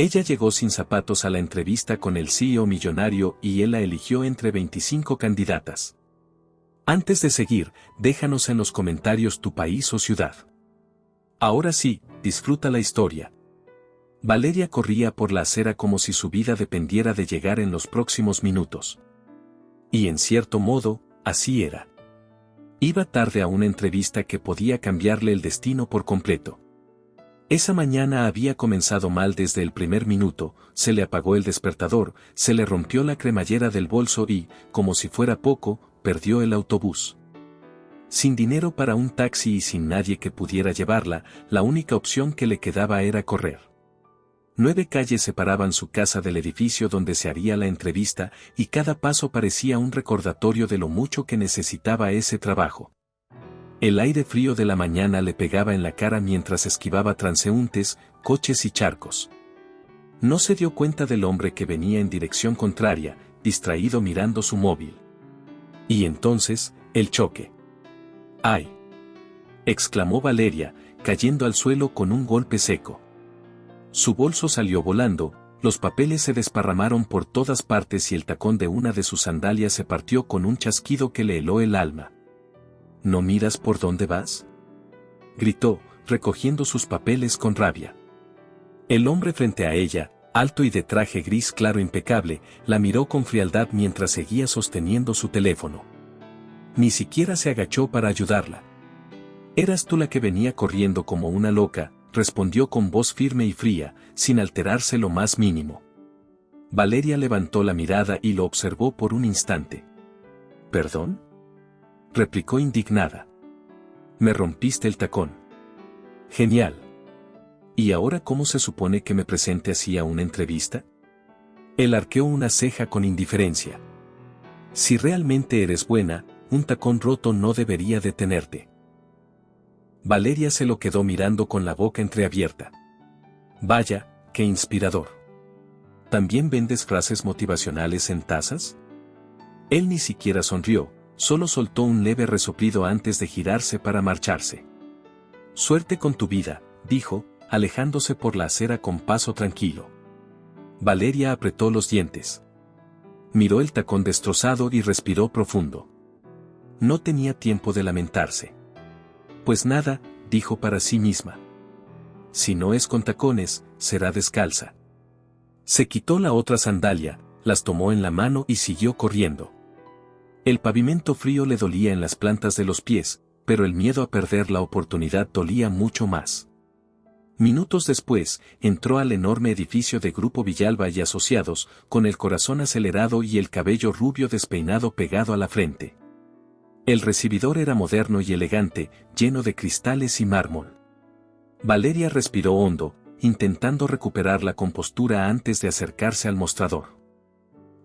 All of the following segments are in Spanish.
Ella llegó sin zapatos a la entrevista con el CEO millonario y él la eligió entre 25 candidatas. Antes de seguir, déjanos en los comentarios tu país o ciudad. Ahora sí, disfruta la historia. Valeria corría por la acera como si su vida dependiera de llegar en los próximos minutos. Y en cierto modo, así era. Iba tarde a una entrevista que podía cambiarle el destino por completo. Esa mañana había comenzado mal desde el primer minuto, se le apagó el despertador, se le rompió la cremallera del bolso y, como si fuera poco, perdió el autobús. Sin dinero para un taxi y sin nadie que pudiera llevarla, la única opción que le quedaba era correr. 9 calles separaban su casa del edificio donde se haría la entrevista, y cada paso parecía un recordatorio de lo mucho que necesitaba ese trabajo. El aire frío de la mañana le pegaba en la cara mientras esquivaba transeúntes, coches y charcos. No se dio cuenta del hombre que venía en dirección contraria, distraído mirando su móvil. Y entonces, el choque. ¡Ay!, exclamó Valeria, cayendo al suelo con un golpe seco. Su bolso salió volando, los papeles se desparramaron por todas partes y el tacón de una de sus sandalias se partió con un chasquido que le heló el alma. ¿No miras por dónde vas?, gritó, recogiendo sus papeles con rabia. El hombre frente a ella, alto y de traje gris claro impecable, la miró con frialdad mientras seguía sosteniendo su teléfono. Ni siquiera se agachó para ayudarla. «Eras tú la que venía corriendo como una loca», respondió con voz firme y fría, sin alterarse lo más mínimo. Valeria levantó la mirada y lo observó por un instante. «¿Perdón?», replicó indignada. «Me rompiste el tacón». «Genial. ¿Y ahora cómo se supone que me presente así a una entrevista?». Él arqueó una ceja con indiferencia. «Si realmente eres buena, un tacón roto no debería detenerte». Valeria se lo quedó mirando con la boca entreabierta. «Vaya, qué inspirador. ¿También vendes frases motivacionales en tazas?». Él ni siquiera sonrió, solo soltó un leve resoplido antes de girarse para marcharse. «Suerte con tu vida», dijo, alejándose por la acera con paso tranquilo. Valeria apretó los dientes. Miró el tacón destrozado y respiró profundo. No tenía tiempo de lamentarse. «Pues nada», dijo para sí misma. «Si no es con tacones, será descalza». Se quitó la otra sandalia, las tomó en la mano y siguió corriendo. El pavimento frío le dolía en las plantas de los pies, pero el miedo a perder la oportunidad dolía mucho más. Minutos después, entró al enorme edificio de Grupo Villalba y Asociados, con el corazón acelerado y el cabello rubio despeinado pegado a la frente. El recibidor era moderno y elegante, lleno de cristales y mármol. Valeria respiró hondo, intentando recuperar la compostura antes de acercarse al mostrador.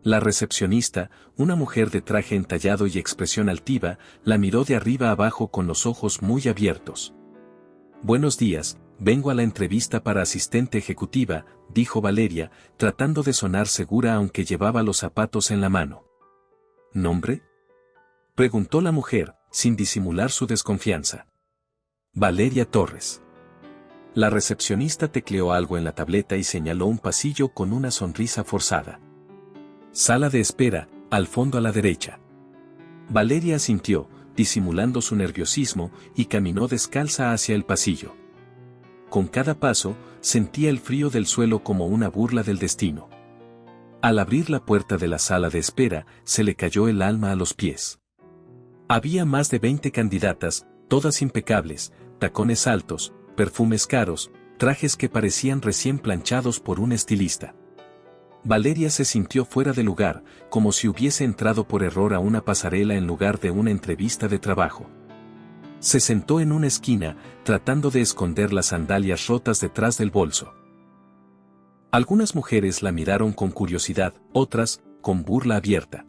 La recepcionista, una mujer de traje entallado y expresión altiva, la miró de arriba abajo con los ojos muy abiertos. «Buenos días, vengo a la entrevista para asistente ejecutiva», dijo Valeria, tratando de sonar segura aunque llevaba los zapatos en la mano. «¿Nombre?», preguntó la mujer, sin disimular su desconfianza. «Valeria Torres». La recepcionista tecleó algo en la tableta y señaló un pasillo con una sonrisa forzada. «Sala de espera, al fondo a la derecha». Valeria asintió, disimulando su nerviosismo, y caminó descalza hacia el pasillo. Con cada paso, sentía el frío del suelo como una burla del destino. Al abrir la puerta de la sala de espera, se le cayó el alma a los pies. Había más de 20 candidatas, todas impecables, tacones altos, perfumes caros, trajes que parecían recién planchados por un estilista. Valeria se sintió fuera de lugar, como si hubiese entrado por error a una pasarela en lugar de una entrevista de trabajo. Se sentó en una esquina, tratando de esconder las sandalias rotas detrás del bolso. Algunas mujeres la miraron con curiosidad, otras, con burla abierta.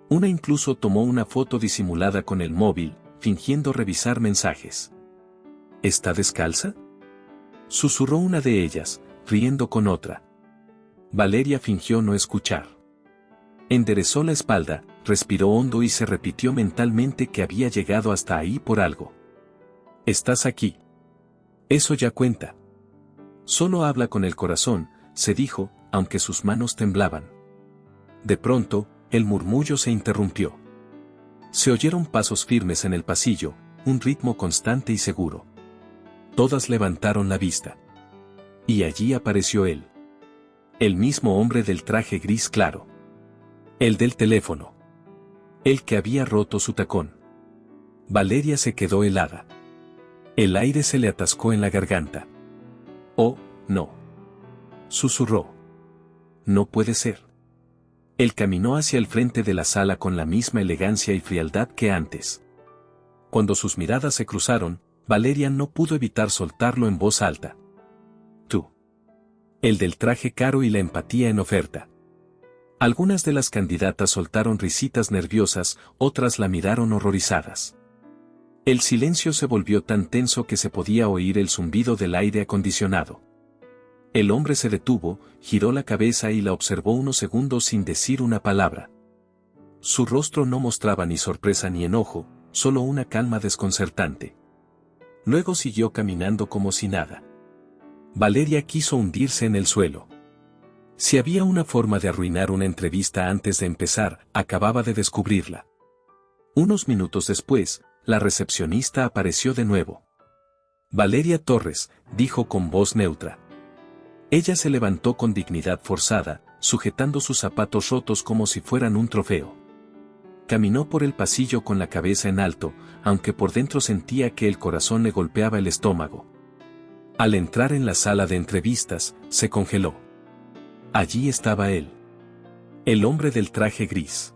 Una incluso tomó una foto disimulada con el móvil, fingiendo revisar mensajes. «¿Está descalza?», susurró una de ellas, riendo con otra. Valeria fingió no escuchar. Enderezó la espalda, respiró hondo y se repitió mentalmente que había llegado hasta ahí por algo. «Estás aquí. Eso ya cuenta. Solo habla con el corazón», se dijo, aunque sus manos temblaban. De pronto, el murmullo se interrumpió. Se oyeron pasos firmes en el pasillo, un ritmo constante y seguro. Todas levantaron la vista. Y allí apareció él. El mismo hombre del traje gris claro. El del teléfono. El que había roto su tacón. Valeria se quedó helada. El aire se le atascó en la garganta. «Oh, no», susurró. «No puede ser». Él caminó hacia el frente de la sala con la misma elegancia y frialdad que antes. Cuando sus miradas se cruzaron, Valeria no pudo evitar soltarlo en voz alta. «Tú». El del traje caro y la empatía en oferta. Algunas de las candidatas soltaron risitas nerviosas, otras la miraron horrorizadas. El silencio se volvió tan tenso que se podía oír el zumbido del aire acondicionado. El hombre se detuvo, giró la cabeza y la observó unos segundos sin decir una palabra. Su rostro no mostraba ni sorpresa ni enojo, solo una calma desconcertante. Luego siguió caminando como si nada. Valeria quiso hundirse en el suelo. Si había una forma de arruinar una entrevista antes de empezar, acababa de descubrirla. Unos minutos después, la recepcionista apareció de nuevo. «Valeria Torres», dijo con voz neutra. Ella se levantó con dignidad forzada, sujetando sus zapatos rotos como si fueran un trofeo. Caminó por el pasillo con la cabeza en alto, aunque por dentro sentía que el corazón le golpeaba el estómago. Al entrar en la sala de entrevistas, se congeló. Allí estaba él. El hombre del traje gris.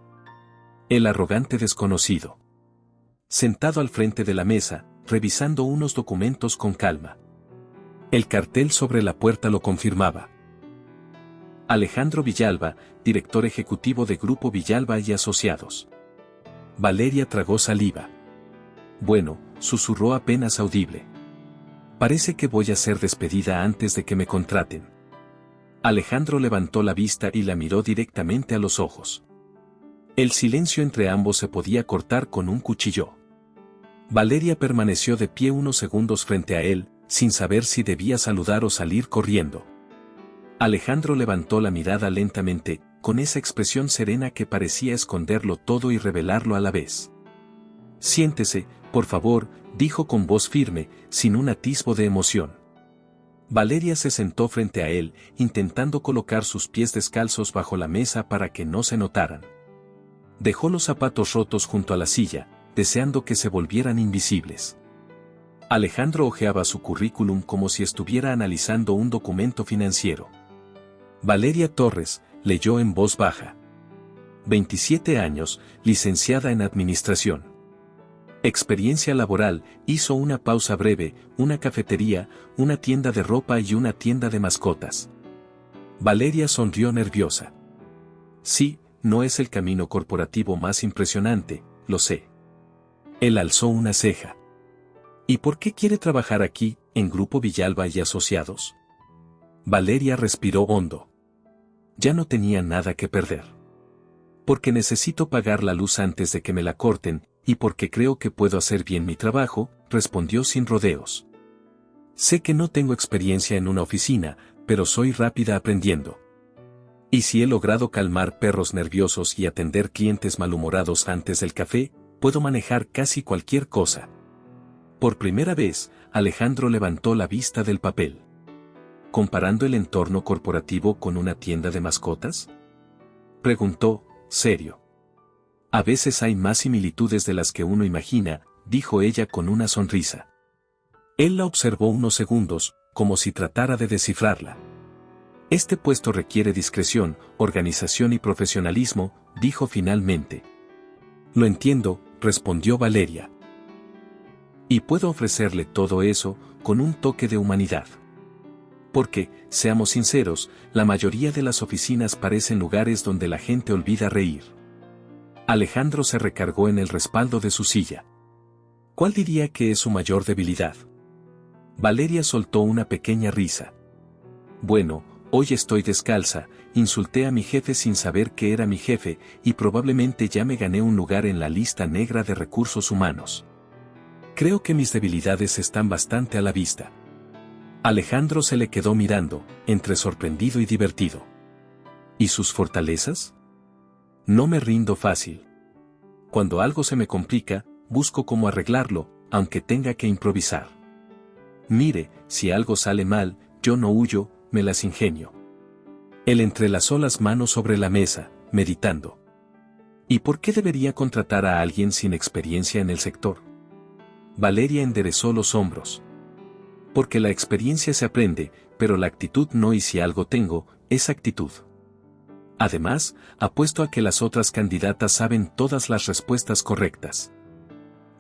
El arrogante desconocido. Sentado al frente de la mesa, revisando unos documentos con calma. El cartel sobre la puerta lo confirmaba. Alejandro Villalba, director ejecutivo de Grupo Villalba y Asociados. Valeria tragó saliva. «Bueno», susurró apenas audible. «Parece que voy a ser despedida antes de que me contraten». Alejandro levantó la vista y la miró directamente a los ojos. El silencio entre ambos se podía cortar con un cuchillo. Valeria permaneció de pie unos segundos frente a él, sin saber si debía saludar o salir corriendo. Alejandro levantó la mirada lentamente, con esa expresión serena que parecía esconderlo todo y revelarlo a la vez. «Siéntese, por favor», dijo con voz firme, sin un atisbo de emoción. Valeria se sentó frente a él, intentando colocar sus pies descalzos bajo la mesa para que no se notaran. Dejó los zapatos rotos junto a la silla, deseando que se volvieran invisibles. Alejandro hojeaba su currículum como si estuviera analizando un documento financiero. «Valeria Torres», leyó en voz baja. 27 años, licenciada en Administración. Experiencia laboral, hizo una pausa breve, una cafetería, una tienda de ropa y una tienda de mascotas. Valeria sonrió nerviosa. «Sí, no es el camino corporativo más impresionante, lo sé». Él alzó una ceja. «¿Y por qué quiere trabajar aquí, en Grupo Villalba y Asociados?» Valeria respiró hondo. Ya no tenía nada que perder. «Porque necesito pagar la luz antes de que me la corten, y porque creo que puedo hacer bien mi trabajo», respondió sin rodeos. «Sé que no tengo experiencia en una oficina, pero soy rápida aprendiendo. Y si he logrado calmar perros nerviosos y atender clientes malhumorados antes del café, puedo manejar casi cualquier cosa». Por primera vez, Alejandro levantó la vista del papel. «¿Comparando el entorno corporativo con una tienda de mascotas?», preguntó, serio. «A veces hay más similitudes de las que uno imagina», dijo ella con una sonrisa. Él la observó unos segundos, como si tratara de descifrarla. «Este puesto requiere discreción, organización y profesionalismo», dijo finalmente. «Lo entiendo», respondió Valeria. «Y puedo ofrecerle todo eso, con un toque de humanidad. Porque, seamos sinceros, la mayoría de las oficinas parecen lugares donde la gente olvida reír». Alejandro se recargó en el respaldo de su silla. «¿Cuál diría que es su mayor debilidad?». Valeria soltó una pequeña risa. «Bueno, hoy estoy descalza, insulté a mi jefe sin saber que era mi jefe, y probablemente ya me gané un lugar en la lista negra de recursos humanos. Creo que mis debilidades están bastante a la vista». Alejandro se le quedó mirando, entre sorprendido y divertido. ¿Y sus fortalezas? No me rindo fácil. Cuando algo se me complica, busco cómo arreglarlo, aunque tenga que improvisar. Mire, si algo sale mal, yo no huyo, me las ingenio. Él entrelazó las manos sobre la mesa, meditando. ¿Y por qué debería contratar a alguien sin experiencia en el sector? Valeria enderezó los hombros. Porque la experiencia se aprende, pero la actitud no, y si algo tengo, es actitud. Además, apuesto a que las otras candidatas saben todas las respuestas correctas.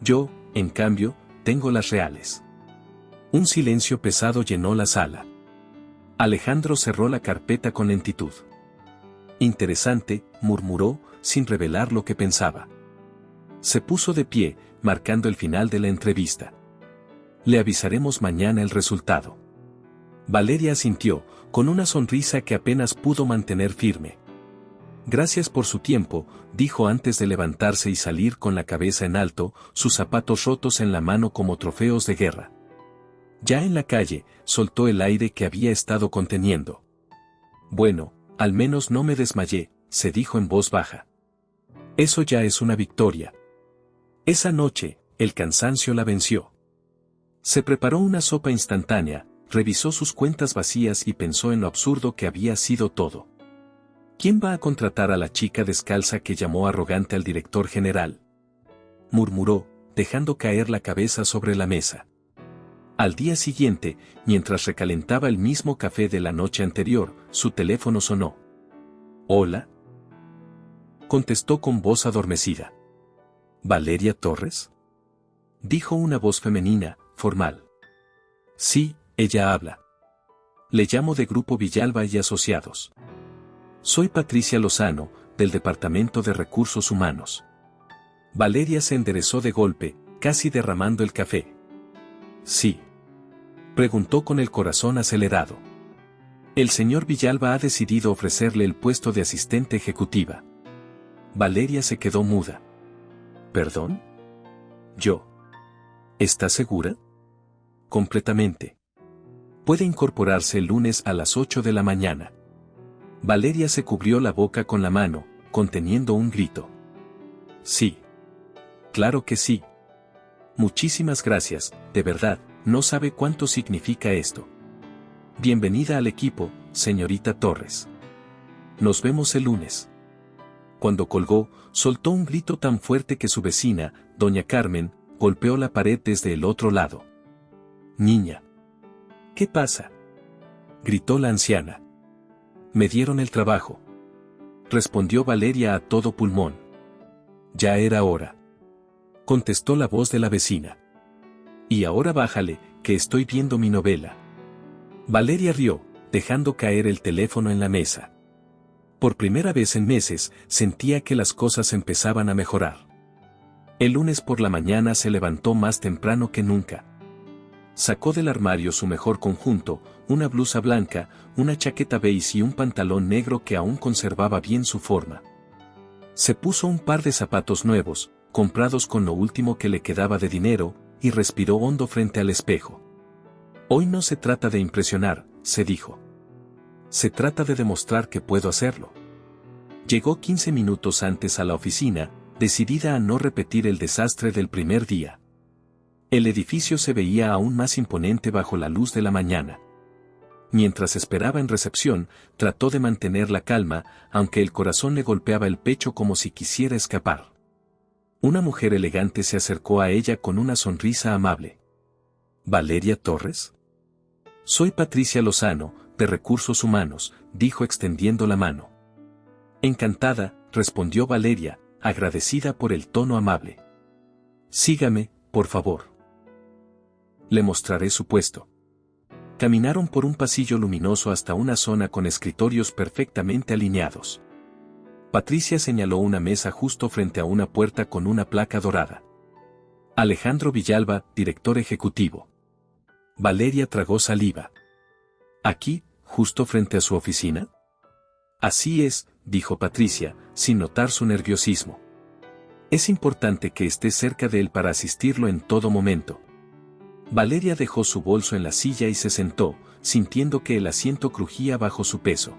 Yo, en cambio, tengo las reales. Un silencio pesado llenó la sala. Alejandro cerró la carpeta con lentitud. Interesante, murmuró, sin revelar lo que pensaba. Se puso de pie, marcando el final de la entrevista. Le avisaremos mañana el resultado. Valeria asintió, con una sonrisa que apenas pudo mantener firme. Gracias por su tiempo, dijo antes de levantarse y salir con la cabeza en alto, sus zapatos rotos en la mano como trofeos de guerra. Ya en la calle, soltó el aire que había estado conteniendo. Bueno, al menos no me desmayé, se dijo en voz baja. Eso ya es una victoria. Esa noche, el cansancio la venció. Se preparó una sopa instantánea, revisó sus cuentas vacías y pensó en lo absurdo que había sido todo. ¿Quién va a contratar a la chica descalza que llamó arrogante al director general? Murmuró, dejando caer la cabeza sobre la mesa. Al día siguiente, mientras recalentaba el mismo café de la noche anterior, su teléfono sonó. ¿Hola? Contestó con voz adormecida. ¿Valeria Torres? Dijo una voz femenina, formal. Sí, ella habla. Le llamo de Grupo Villalba y Asociados. Soy Patricia Lozano, del Departamento de Recursos Humanos. Valeria se enderezó de golpe, casi derramando el café. Sí. Preguntó con el corazón acelerado. El señor Villalba ha decidido ofrecerle el puesto de asistente ejecutiva. Valeria se quedó muda. ¿Perdón? Yo. ¿Está segura? Completamente. Puede incorporarse el lunes a las 8 de la mañana. Valeria se cubrió la boca con la mano, conteniendo un grito. Sí. Claro que sí. Muchísimas gracias, de verdad, no sabe cuánto significa esto. Bienvenida al equipo, señorita Torres. Nos vemos el lunes. Cuando colgó, soltó un grito tan fuerte que su vecina, doña Carmen, golpeó la pared desde el otro lado. Niña. ¿Qué pasa? Gritó la anciana. Me dieron el trabajo. Respondió Valeria a todo pulmón. Ya era hora. Contestó la voz de la vecina. Y ahora bájale, que estoy viendo mi novela. Valeria rió, dejando caer el teléfono en la mesa. Por primera vez en meses, sentía que las cosas empezaban a mejorar. El lunes por la mañana se levantó más temprano que nunca. Sacó del armario su mejor conjunto, una blusa blanca, una chaqueta beige y un pantalón negro que aún conservaba bien su forma. Se puso un par de zapatos nuevos, comprados con lo último que le quedaba de dinero, y respiró hondo frente al espejo. Hoy no se trata de impresionar, se dijo. Se trata de demostrar que puedo hacerlo. Llegó 15 minutos antes a la oficina, decidida a no repetir el desastre del primer día. El edificio se veía aún más imponente bajo la luz de la mañana. Mientras esperaba en recepción, trató de mantener la calma, aunque el corazón le golpeaba el pecho como si quisiera escapar. Una mujer elegante se acercó a ella con una sonrisa amable. ¿Valeria Torres? Soy Patricia Lozano, de Recursos Humanos, dijo extendiendo la mano. Encantada, respondió Valeria, agradecida por el tono amable. Sígame, por favor. Le mostraré su puesto. Caminaron por un pasillo luminoso hasta una zona con escritorios perfectamente alineados. Patricia señaló una mesa justo frente a una puerta con una placa dorada. Alejandro Villalba, director ejecutivo. Valeria tragó saliva. ¿Aquí, justo frente a su oficina? Así es, dijo Patricia, sin notar su nerviosismo. Es importante que esté cerca de él para asistirlo en todo momento. Valeria dejó su bolso en la silla y se sentó, sintiendo que el asiento crujía bajo su peso.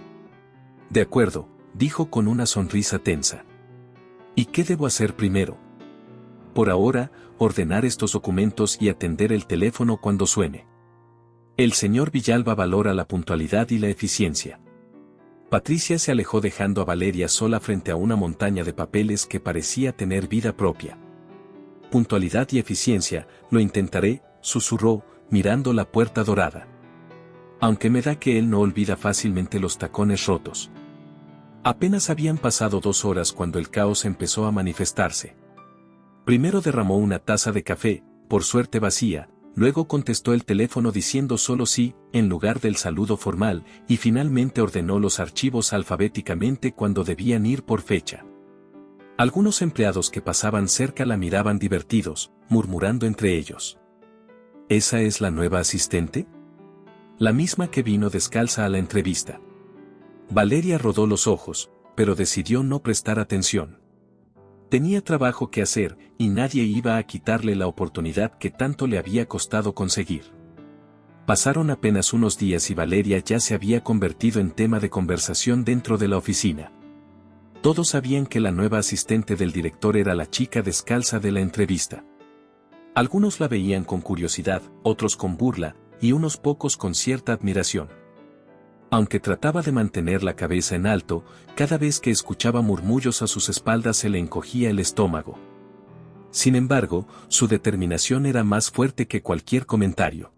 De acuerdo, dijo con una sonrisa tensa. ¿Y qué debo hacer primero? Por ahora, ordenar estos documentos y atender el teléfono cuando suene. El señor Villalba valora la puntualidad y la eficiencia. Patricia se alejó dejando a Valeria sola frente a una montaña de papeles que parecía tener vida propia. Puntualidad y eficiencia, lo intentaré, susurró, mirando la puerta dorada. Aunque me da que él no olvida fácilmente los tacones rotos. Apenas habían pasado 2 horas cuando el caos empezó a manifestarse. Primero derramó una taza de café, por suerte vacía, luego contestó el teléfono diciendo solo sí, en lugar del saludo formal, y finalmente ordenó los archivos alfabéticamente cuando debían ir por fecha. Algunos empleados que pasaban cerca la miraban divertidos, murmurando entre ellos. ¿Esa es la nueva asistente? La misma que vino descalza a la entrevista. Valeria rodó los ojos, pero decidió no prestar atención. Tenía trabajo que hacer, y nadie iba a quitarle la oportunidad que tanto le había costado conseguir. Pasaron apenas unos días y Valeria ya se había convertido en tema de conversación dentro de la oficina. Todos sabían que la nueva asistente del director era la chica descalza de la entrevista. Algunos la veían con curiosidad, otros con burla, y unos pocos con cierta admiración. Aunque trataba de mantener la cabeza en alto, cada vez que escuchaba murmullos a sus espaldas se le encogía el estómago. Sin embargo, su determinación era más fuerte que cualquier comentario.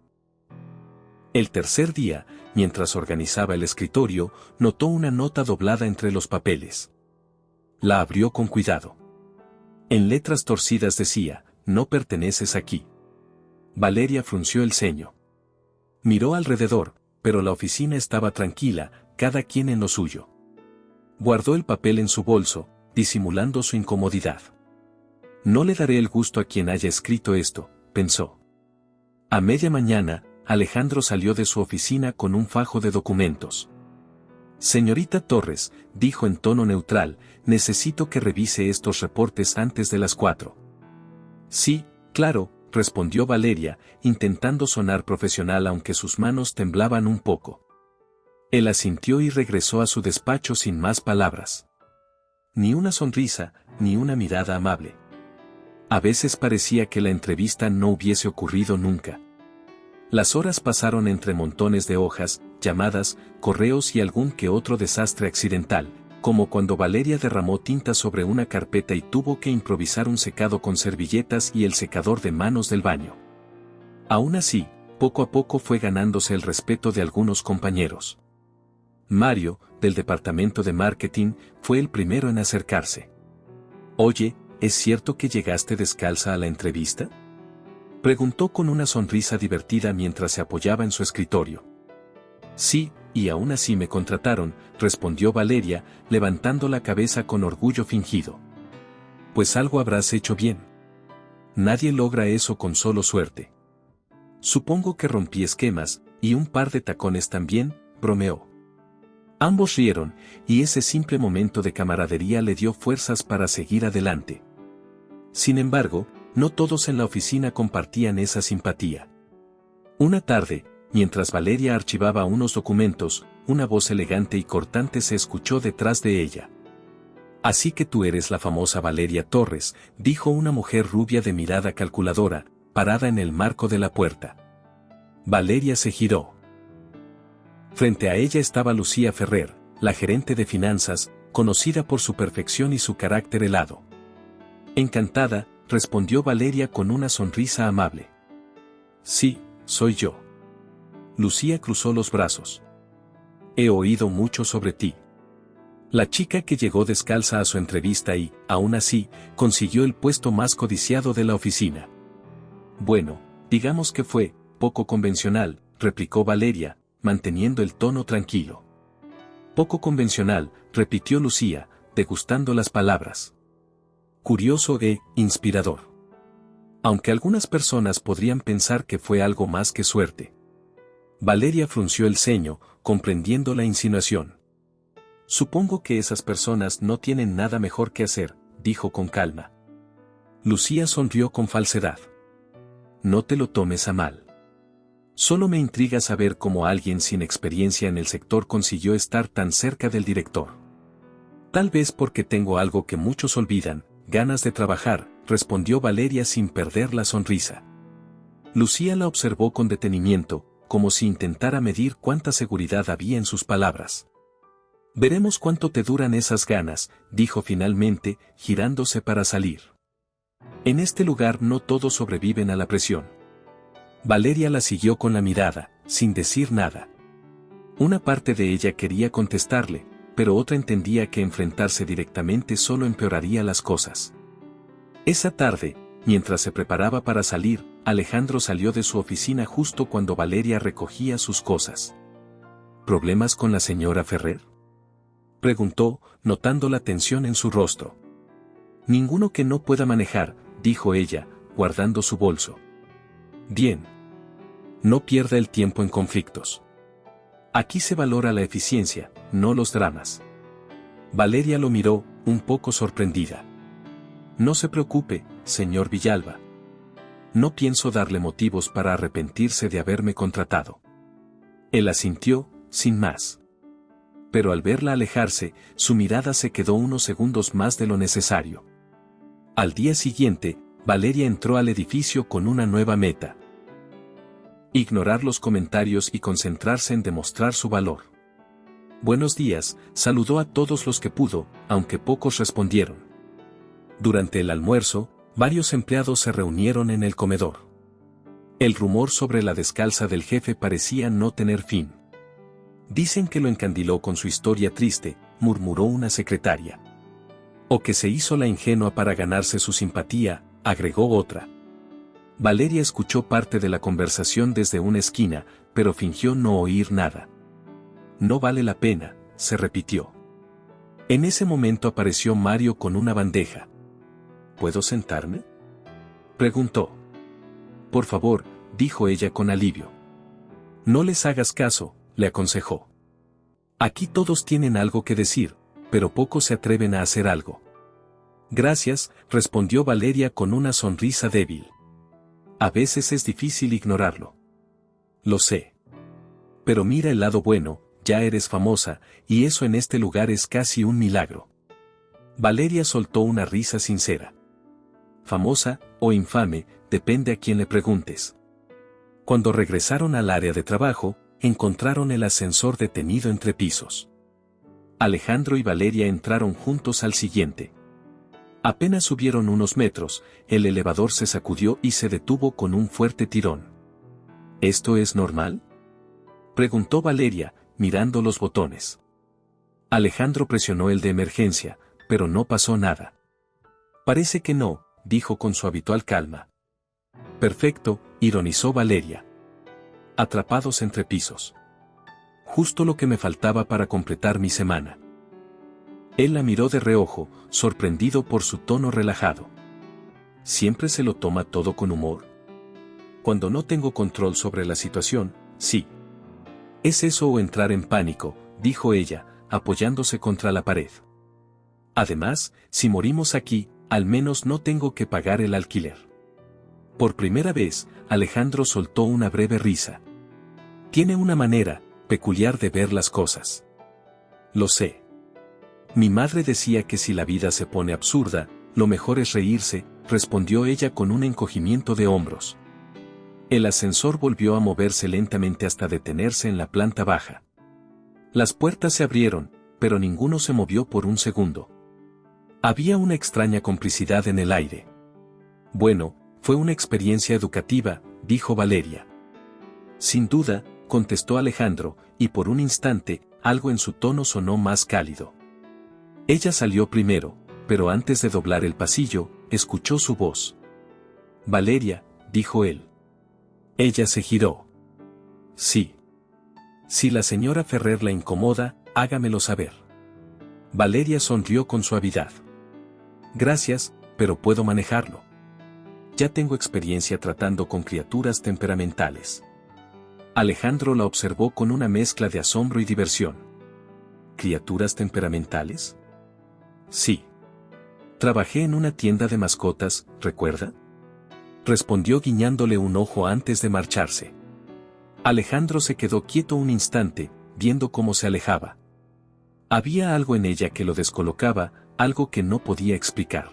El tercer día, mientras organizaba el escritorio, notó una nota doblada entre los papeles. La abrió con cuidado. En letras torcidas decía, «No perteneces aquí». Valeria frunció el ceño. Miró alrededor, pero la oficina estaba tranquila, cada quien en lo suyo. Guardó el papel en su bolso, disimulando su incomodidad. No le daré el gusto a quien haya escrito esto, pensó. A media mañana, Alejandro salió de su oficina con un fajo de documentos. Señorita Torres, dijo en tono neutral, necesito que revise estos reportes antes de las 4. Sí, claro, respondió Valeria, intentando sonar profesional aunque sus manos temblaban un poco. Él asintió y regresó a su despacho sin más palabras. Ni una sonrisa, ni una mirada amable. A veces parecía que la entrevista no hubiese ocurrido nunca. Las horas pasaron entre montones de hojas, llamadas, correos y algún que otro desastre accidental, como cuando Valeria derramó tinta sobre una carpeta y tuvo que improvisar un secado con servilletas y el secador de manos del baño. Aún así, poco a poco fue ganándose el respeto de algunos compañeros. Mario, del departamento de marketing, fue el primero en acercarse. «Oye, ¿es cierto que llegaste descalza a la entrevista?», preguntó con una sonrisa divertida mientras se apoyaba en su escritorio. «Sí, y aún así me contrataron», respondió Valeria, levantando la cabeza con orgullo fingido. «Pues algo habrás hecho bien. Nadie logra eso con solo suerte». «Supongo que rompí esquemas, y un par de tacones también», bromeó. Ambos rieron, y ese simple momento de camaradería le dio fuerzas para seguir adelante. Sin embargo, no todos en la oficina compartían esa simpatía. Una tarde, mientras Valeria archivaba unos documentos, una voz elegante y cortante se escuchó detrás de ella. «Así que tú eres la famosa Valeria Torres», dijo una mujer rubia de mirada calculadora, parada en el marco de la puerta. Valeria se giró. Frente a ella estaba Lucía Ferrer, la gerente de finanzas, conocida por su perfección y su carácter helado. «Encantada», respondió Valeria con una sonrisa amable. «Sí, soy yo». Lucía cruzó los brazos. «He oído mucho sobre ti». La chica que llegó descalza a su entrevista y, aún así, consiguió el puesto más codiciado de la oficina. «Bueno, digamos que fue poco convencional», replicó Valeria, manteniendo el tono tranquilo. «Poco convencional», repitió Lucía, degustando las palabras. «Curioso e inspirador. Aunque algunas personas podrían pensar que fue algo más que suerte». Valeria frunció el ceño, comprendiendo la insinuación. «Supongo que esas personas no tienen nada mejor que hacer», dijo con calma. Lucía sonrió con falsedad. «No te lo tomes a mal. Solo me intriga saber cómo alguien sin experiencia en el sector consiguió estar tan cerca del director. Tal vez porque tengo algo que muchos olvidan, ganas de trabajar, respondió Valeria sin perder la sonrisa. Lucía la observó con detenimiento, como si intentara medir cuánta seguridad había en sus palabras. Veremos cuánto te duran esas ganas, dijo finalmente, girándose para salir. En este lugar no todos sobreviven a la presión. Valeria la siguió con la mirada, sin decir nada. Una parte de ella quería contestarle, pero otra entendía que enfrentarse directamente solo empeoraría las cosas. Esa tarde, mientras se preparaba para salir, Alejandro salió de su oficina justo cuando Valeria recogía sus cosas. ¿Problemas con la señora Ferrer?, preguntó, notando la tensión en su rostro. Ninguno que no pueda manejar, dijo ella, guardando su bolso. Bien. No pierda el tiempo en conflictos. Aquí se valora la eficiencia, no los dramas. Valeria lo miró, un poco sorprendida. No se preocupe, señor Villalba. No pienso darle motivos para arrepentirse de haberme contratado. Él asintió, sin más. Pero al verla alejarse, su mirada se quedó unos segundos más de lo necesario. Al día siguiente, Valeria entró al edificio con una nueva meta: ignorar los comentarios y concentrarse en demostrar su valor. Buenos días, saludó a todos los que pudo, aunque pocos respondieron. Durante el almuerzo, varios empleados se reunieron en el comedor. El rumor sobre la descalza del jefe parecía no tener fin. Dicen que lo encandiló con su historia triste, murmuró una secretaria. O que se hizo la ingenua para ganarse su simpatía, agregó otra. Valeria escuchó parte de la conversación desde una esquina, pero fingió no oír nada. No vale la pena, se repitió. En ese momento apareció Mario con una bandeja. ¿Puedo sentarme?, preguntó. Por favor, dijo ella con alivio. No les hagas caso, le aconsejó. Aquí todos tienen algo que decir, pero pocos se atreven a hacer algo. Gracias, respondió Valeria con una sonrisa débil. A veces es difícil ignorarlo. Lo sé. Pero mira el lado bueno, ya eres famosa, y eso en este lugar es casi un milagro. Valeria soltó una risa sincera. Famosa, o infame, depende a quien le preguntes. Cuando regresaron al área de trabajo, encontraron el ascensor detenido entre pisos. Alejandro y Valeria entraron juntos al siguiente. Apenas subieron unos metros, el elevador se sacudió y se detuvo con un fuerte tirón. ¿Esto es normal?, preguntó Valeria, mirando los botones. Alejandro presionó el de emergencia, pero no pasó nada. Parece que no, dijo con su habitual calma. Perfecto, ironizó Valeria. Atrapados entre pisos. Justo lo que me faltaba para completar mi semana. Él la miró de reojo, sorprendido por su tono relajado. ¿Siempre se lo toma todo con humor? Cuando no tengo control sobre la situación, sí. ¿Es eso o entrar en pánico?, dijo ella, apoyándose contra la pared. Además, si morimos aquí, al menos no tengo que pagar el alquiler. Por primera vez, Alejandro soltó una breve risa. Tiene una manera peculiar de ver las cosas. Lo sé. Mi madre decía que si la vida se pone absurda, lo mejor es reírse, respondió ella con un encogimiento de hombros. El ascensor volvió a moverse lentamente hasta detenerse en la planta baja. Las puertas se abrieron, pero ninguno se movió por un segundo. Había una extraña complicidad en el aire. Bueno, fue una experiencia educativa, dijo Valeria. Sin duda, contestó Alejandro, y por un instante, algo en su tono sonó más cálido. Ella salió primero, pero antes de doblar el pasillo, escuchó su voz. Valeria, dijo él. Ella se giró. Sí. Si la señora Ferrer la incomoda, hágamelo saber. Valeria sonrió con suavidad. Gracias, pero puedo manejarlo. Ya tengo experiencia tratando con criaturas temperamentales. Alejandro la observó con una mezcla de asombro y diversión. ¿Criaturas temperamentales? Sí. Trabajé en una tienda de mascotas, ¿recuerda?, respondió guiñándole un ojo antes de marcharse. Alejandro se quedó quieto un instante, viendo cómo se alejaba. Había algo en ella que lo descolocaba, algo que no podía explicar.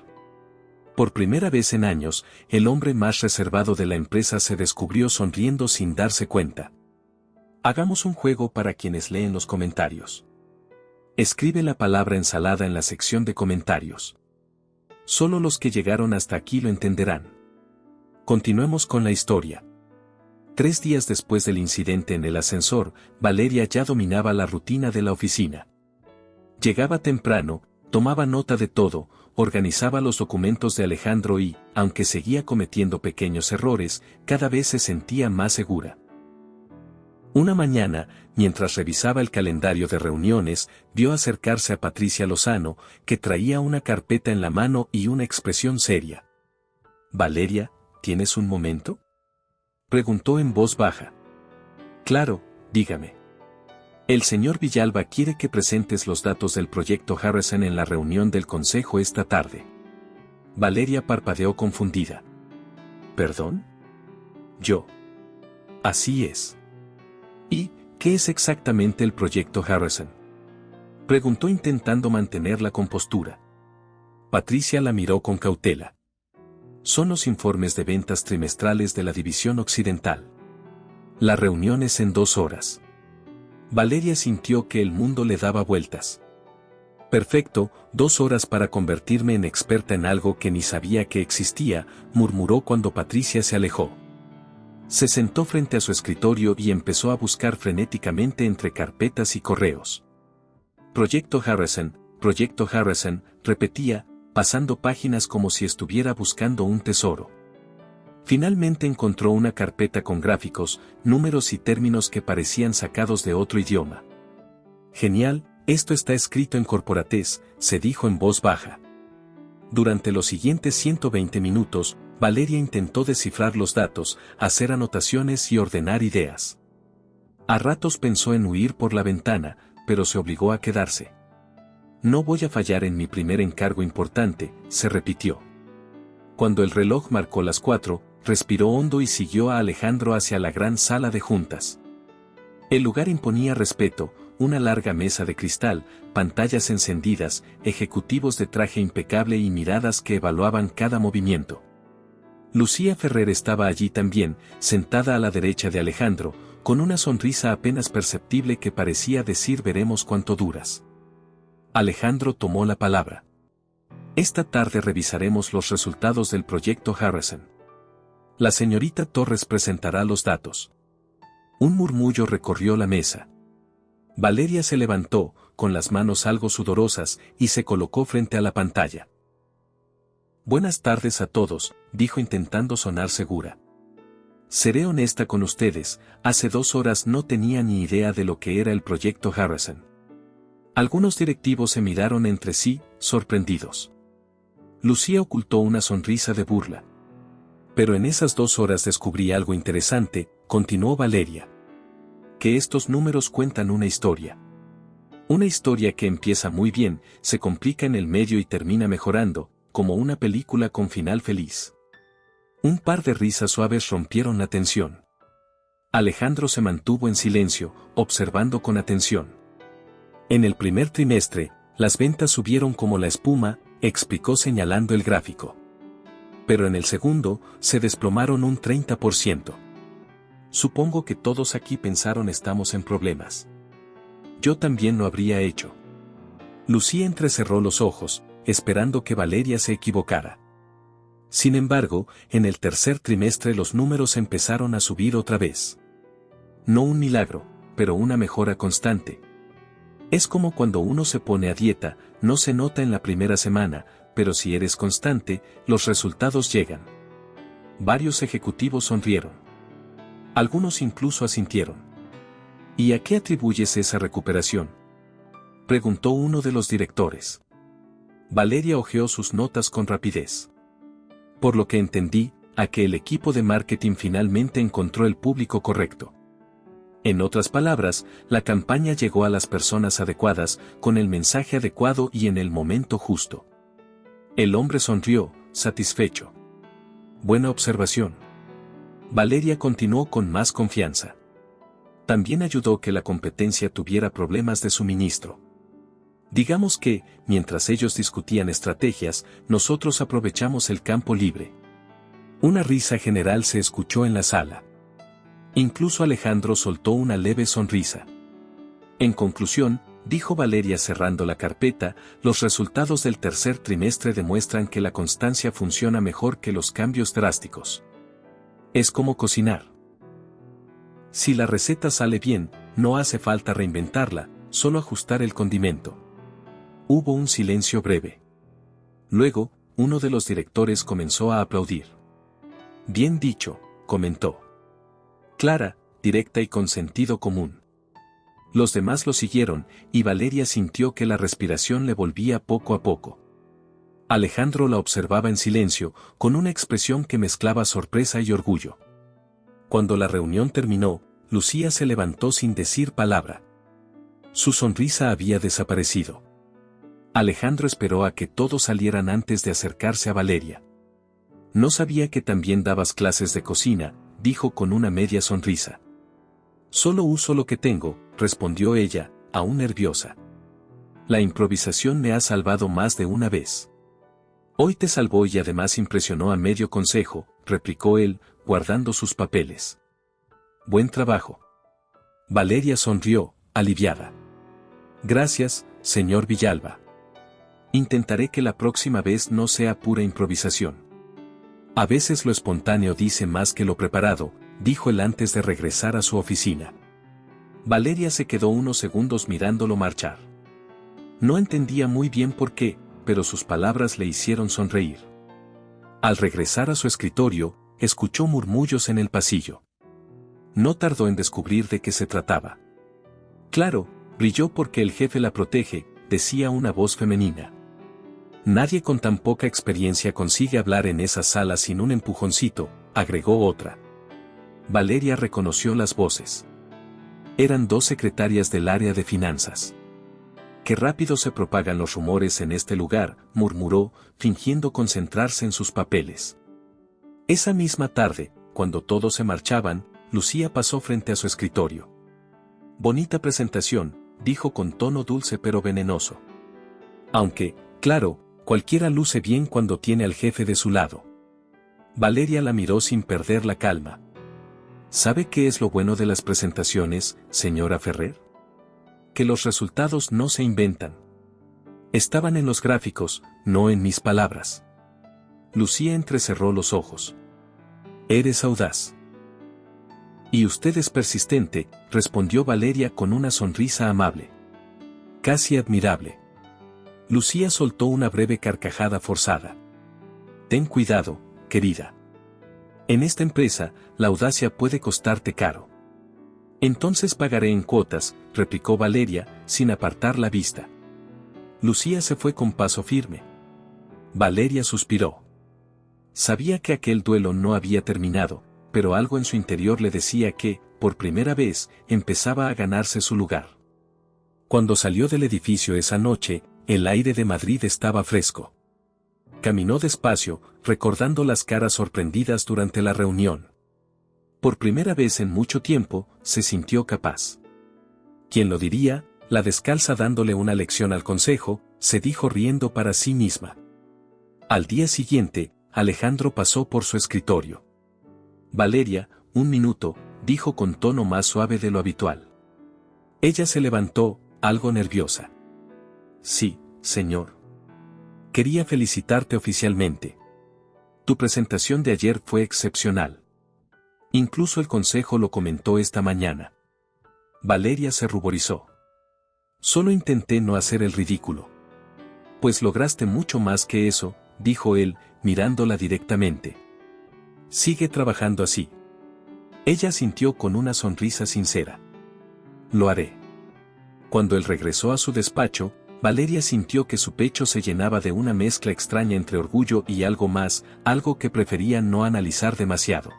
Por primera vez en años, el hombre más reservado de la empresa se descubrió sonriendo sin darse cuenta. Hagamos un juego para quienes leen los comentarios. Escribe la palabra ensalada en la sección de comentarios. Solo los que llegaron hasta aquí lo entenderán. Continuemos con la historia. 3 días después del incidente en el ascensor, Valeria ya dominaba la rutina de la oficina. Llegaba temprano, tomaba nota de todo, organizaba los documentos de Alejandro y, aunque seguía cometiendo pequeños errores, cada vez se sentía más segura. Una mañana, mientras revisaba el calendario de reuniones, vio acercarse a Patricia Lozano, que traía una carpeta en la mano y una expresión seria. «Valeria, ¿tienes un momento?», preguntó en voz baja. «Claro, dígame». «El señor Villalba quiere que presentes los datos del proyecto Harrison en la reunión del consejo esta tarde». Valeria parpadeó confundida. «¿Perdón? ¿Yo? Así es». «¿Y qué es exactamente el proyecto Harrison?», preguntó intentando mantener la compostura. Patricia la miró con cautela. «Son los informes de ventas trimestrales de la división occidental. La reunión es en 2 horas». Valeria sintió que el mundo le daba vueltas. «Perfecto, 2 horas para convertirme en experta en algo que ni sabía que existía», murmuró cuando Patricia se alejó. Se sentó frente a su escritorio y empezó a buscar frenéticamente entre carpetas y correos. «Proyecto Harrison», repetía, pasando páginas como si estuviera buscando un tesoro. Finalmente encontró una carpeta con gráficos, números y términos que parecían sacados de otro idioma. «Genial, esto está escrito en corporatés», se dijo en voz baja. Durante los siguientes 120 minutos, Valeria intentó descifrar los datos, hacer anotaciones y ordenar ideas. A ratos pensó en huir por la ventana, pero se obligó a quedarse. «No voy a fallar en mi primer encargo importante», se repitió. Cuando el reloj marcó las 4, respiró hondo y siguió a Alejandro hacia la gran sala de juntas. El lugar imponía respeto, una larga mesa de cristal, pantallas encendidas, ejecutivos de traje impecable y miradas que evaluaban cada movimiento. Lucía Ferrer estaba allí también, sentada a la derecha de Alejandro, con una sonrisa apenas perceptible que parecía decir «veremos cuánto duras». Alejandro tomó la palabra. «Esta tarde revisaremos los resultados del proyecto Harrison. La señorita Torres presentará los datos». Un murmullo recorrió la mesa. Valeria se levantó, con las manos algo sudorosas, y se colocó frente a la pantalla. «Buenas tardes a todos», dijo intentando sonar segura. «Seré honesta con ustedes, hace 2 horas no tenía ni idea de lo que era el proyecto Harrison». Algunos directivos se miraron entre sí, sorprendidos. Lucía ocultó una sonrisa de burla. «Pero en esas 2 horas descubrí algo interesante», continuó Valeria. «Que estos números cuentan una historia. Una historia que empieza muy bien, se complica en el medio y termina mejorando, como una película con final feliz». Un par de risas suaves rompieron la tensión. Alejandro se mantuvo en silencio, observando con atención. «En el primer trimestre, las ventas subieron como la espuma», explicó señalando el gráfico. «Pero en el segundo, se desplomaron un 30%. Supongo que todos aquí pensaron estamos en problemas. Yo también lo habría hecho». Lucía entrecerró los ojos, esperando que Valeria se equivocara. Sin embargo, en el tercer trimestre los números empezaron a subir otra vez. No un milagro, pero una mejora constante. Es como cuando uno se pone a dieta, no se nota en la primera semana, pero si eres constante, los resultados llegan. Varios ejecutivos sonrieron. Algunos incluso asintieron. «¿Y a qué atribuyes esa recuperación?», preguntó uno de los directores. Valeria hojeó sus notas con rapidez. «Por lo que entendí, a que el equipo de marketing finalmente encontró el público correcto. En otras palabras, la campaña llegó a las personas adecuadas, con el mensaje adecuado y en el momento justo». El hombre sonrió, satisfecho. «Buena observación». Valeria continuó con más confianza. También ayudó que la competencia tuviera problemas de suministro. Digamos que, mientras ellos discutían estrategias, nosotros aprovechamos el campo libre. Una risa general se escuchó en la sala. Incluso Alejandro soltó una leve sonrisa. En conclusión, dijo Valeria cerrando la carpeta, los resultados del tercer trimestre demuestran que la constancia funciona mejor que los cambios drásticos. Es como cocinar. Si la receta sale bien, no hace falta reinventarla, solo ajustar el condimento. Hubo un silencio breve. Luego, uno de los directores comenzó a aplaudir. Bien dicho, comentó. Clara, directa y con sentido común. Los demás lo siguieron, y Valeria sintió que la respiración le volvía poco a poco. Alejandro la observaba en silencio, con una expresión que mezclaba sorpresa y orgullo. Cuando la reunión terminó, Lucía se levantó sin decir palabra. Su sonrisa había desaparecido. Alejandro esperó a que todos salieran antes de acercarse a Valeria. No sabía que también dabas clases de cocina, dijo con una media sonrisa. Solo uso lo que tengo, respondió ella, aún nerviosa. La improvisación me ha salvado más de una vez. Hoy te salvó y además impresionó a medio consejo, replicó él, guardando sus papeles. Buen trabajo. Valeria sonrió, aliviada. Gracias, señor Villalba. Intentaré que la próxima vez no sea pura improvisación. A veces lo espontáneo dice más que lo preparado, dijo él antes de regresar a su oficina. Valeria se quedó unos segundos mirándolo marchar. No entendía muy bien por qué, pero sus palabras le hicieron sonreír. Al regresar a su escritorio, escuchó murmullos en el pasillo. No tardó en descubrir de qué se trataba. Claro, brilló porque el jefe la protege, decía una voz femenina. Nadie con tan poca experiencia consigue hablar en esa sala sin un empujoncito, agregó otra. Valeria reconoció las voces. Eran dos secretarias del área de finanzas. Qué rápido se propagan los rumores en este lugar, murmuró, fingiendo concentrarse en sus papeles. Esa misma tarde, cuando todos se marchaban, Lucía pasó frente a su escritorio. Bonita presentación, dijo con tono dulce pero venenoso. Aunque, claro, cualquiera luce bien cuando tiene al jefe de su lado. Valeria la miró sin perder la calma. ¿Sabe qué es lo bueno de las presentaciones, señora Ferrer? Que los resultados no se inventan. Estaban en los gráficos, no en mis palabras. Lucía entrecerró los ojos. Eres audaz. Y usted es persistente, respondió Valeria con una sonrisa amable. Casi admirable. Lucía soltó una breve carcajada forzada. Ten cuidado, querida. En esta empresa, la audacia puede costarte caro. Entonces pagaré en cuotas, replicó Valeria, sin apartar la vista. Lucía se fue con paso firme. Valeria suspiró. Sabía que aquel duelo no había terminado, pero algo en su interior le decía que, por primera vez, empezaba a ganarse su lugar. Cuando salió del edificio esa noche, el aire de Madrid estaba fresco. Caminó despacio, recordando las caras sorprendidas durante la reunión. Por primera vez en mucho tiempo, se sintió capaz. ¿Quién lo diría? La descalza dándole una lección al consejo, se dijo riendo para sí misma. Al día siguiente, Alejandro pasó por su escritorio. Valeria, un minuto, dijo con tono más suave de lo habitual. Ella se levantó, algo nerviosa. Sí, señor. Quería felicitarte oficialmente. Tu presentación de ayer fue excepcional. Incluso el consejo lo comentó esta mañana. Valeria se ruborizó. Solo intenté no hacer el ridículo. Pues lograste mucho más que eso, dijo él, mirándola directamente. Sigue trabajando así. Ella sintió con una sonrisa sincera. Lo haré. Cuando él regresó a su despacho, Valeria sintió que su pecho se llenaba de una mezcla extraña entre orgullo y algo más, algo que prefería no analizar demasiado.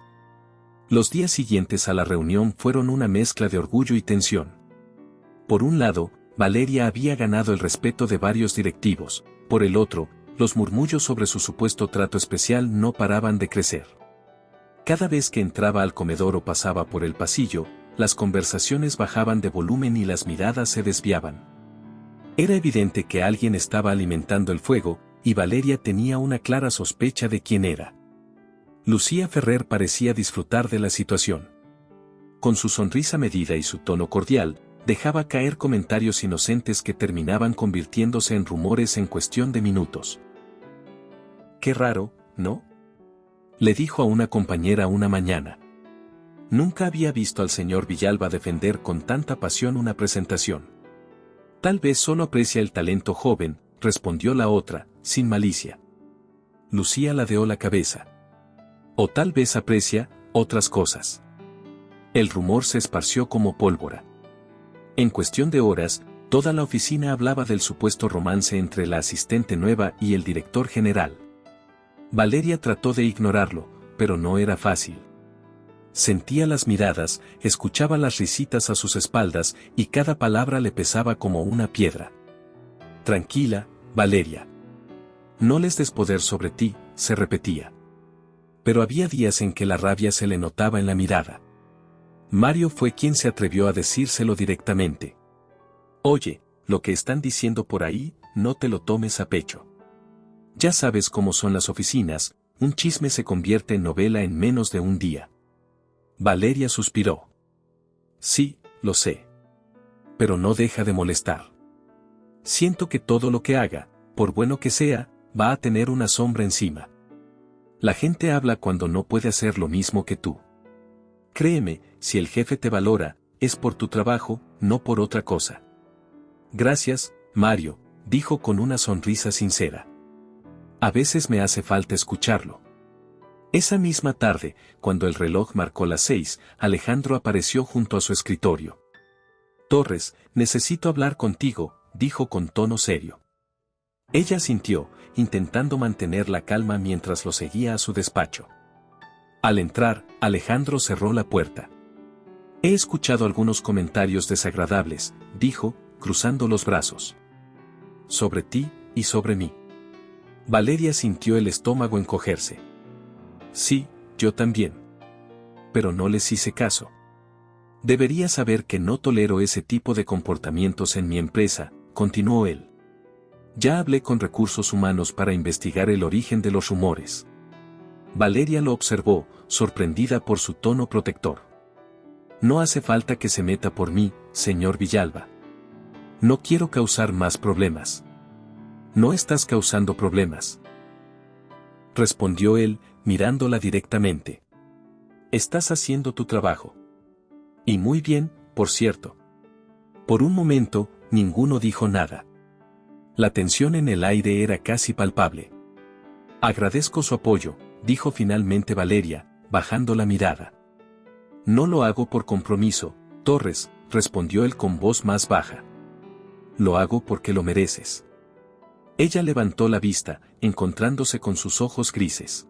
Los días siguientes a la reunión fueron una mezcla de orgullo y tensión. Por un lado, Valeria había ganado el respeto de varios directivos, por el otro, los murmullos sobre su supuesto trato especial no paraban de crecer. Cada vez que entraba al comedor o pasaba por el pasillo, las conversaciones bajaban de volumen y las miradas se desviaban. Era evidente que alguien estaba alimentando el fuego, y Valeria tenía una clara sospecha de quién era. Lucía Ferrer parecía disfrutar de la situación. Con su sonrisa medida y su tono cordial, dejaba caer comentarios inocentes que terminaban convirtiéndose en rumores en cuestión de minutos. «Qué raro, ¿no?», le dijo a una compañera una mañana. Nunca había visto al señor Villalba defender con tanta pasión una presentación. Tal vez solo aprecia el talento joven, respondió la otra, sin malicia. Lucía ladeó la cabeza. O tal vez aprecia otras cosas. El rumor se esparció como pólvora. En cuestión de horas, toda la oficina hablaba del supuesto romance entre la asistente nueva y el director general. Valeria trató de ignorarlo, pero no era fácil. Sentía las miradas, escuchaba las risitas a sus espaldas y cada palabra le pesaba como una piedra. Tranquila, Valeria. No les des poder sobre ti, se repetía. Pero había días en que la rabia se le notaba en la mirada. Mario fue quien se atrevió a decírselo directamente. Oye, lo que están diciendo por ahí, no te lo tomes a pecho. Ya sabes cómo son las oficinas, un chisme se convierte en novela en menos de un día. Valeria suspiró. Sí, lo sé. Pero no deja de molestar. Siento que todo lo que haga, por bueno que sea, va a tener una sombra encima. La gente habla cuando no puede hacer lo mismo que tú. Créeme, si el jefe te valora, es por tu trabajo, no por otra cosa. Gracias, Mario, dijo con una sonrisa sincera. A veces me hace falta escucharlo. Esa misma tarde, cuando el reloj marcó las 6, Alejandro apareció junto a su escritorio. Torres, necesito hablar contigo, dijo con tono serio. Ella asintió, intentando mantener la calma mientras lo seguía a su despacho. Al entrar, Alejandro cerró la puerta. He escuchado algunos comentarios desagradables, dijo, cruzando los brazos. Sobre ti y sobre mí. Valeria sintió el estómago encogerse. Sí, yo también. Pero no les hice caso. Debería saber que no tolero ese tipo de comportamientos en mi empresa, continuó él. Ya hablé con recursos humanos para investigar el origen de los rumores. Valeria lo observó, sorprendida por su tono protector. No hace falta que se meta por mí, señor Villalba. No quiero causar más problemas. No estás causando problemas, respondió él, mirándola directamente. Estás haciendo tu trabajo. Y muy bien, por cierto. Por un momento, ninguno dijo nada. La tensión en el aire era casi palpable. Agradezco su apoyo, dijo finalmente Valeria, bajando la mirada. No lo hago por compromiso, Torres, respondió él con voz más baja. Lo hago porque lo mereces. Ella levantó la vista, encontrándose con sus ojos grises.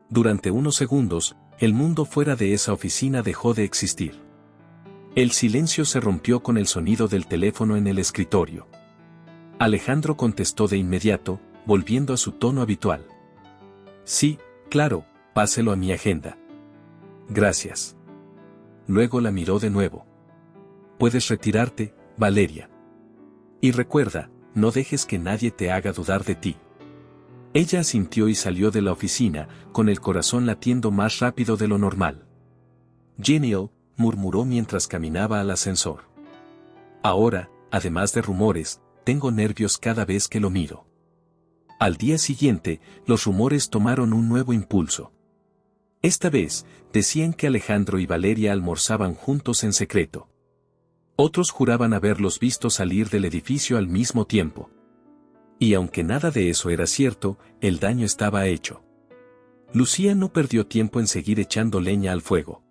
Durante unos segundos, el mundo fuera de esa oficina dejó de existir. El silencio se rompió con el sonido del teléfono en el escritorio. Alejandro contestó de inmediato, volviendo a su tono habitual. Sí, claro, páselo a mi agenda. Gracias. Luego la miró de nuevo. Puedes retirarte, Valeria. Y recuerda, no dejes que nadie te haga dudar de ti. Ella asintió y salió de la oficina, con el corazón latiendo más rápido de lo normal. Genial, murmuró mientras caminaba al ascensor. Ahora, además de rumores, tengo nervios cada vez que lo miro. Al día siguiente, los rumores tomaron un nuevo impulso. Esta vez, decían que Alejandro y Valeria almorzaban juntos en secreto. Otros juraban haberlos visto salir del edificio al mismo tiempo. Y aunque nada de eso era cierto, el daño estaba hecho. Lucía no perdió tiempo en seguir echando leña al fuego.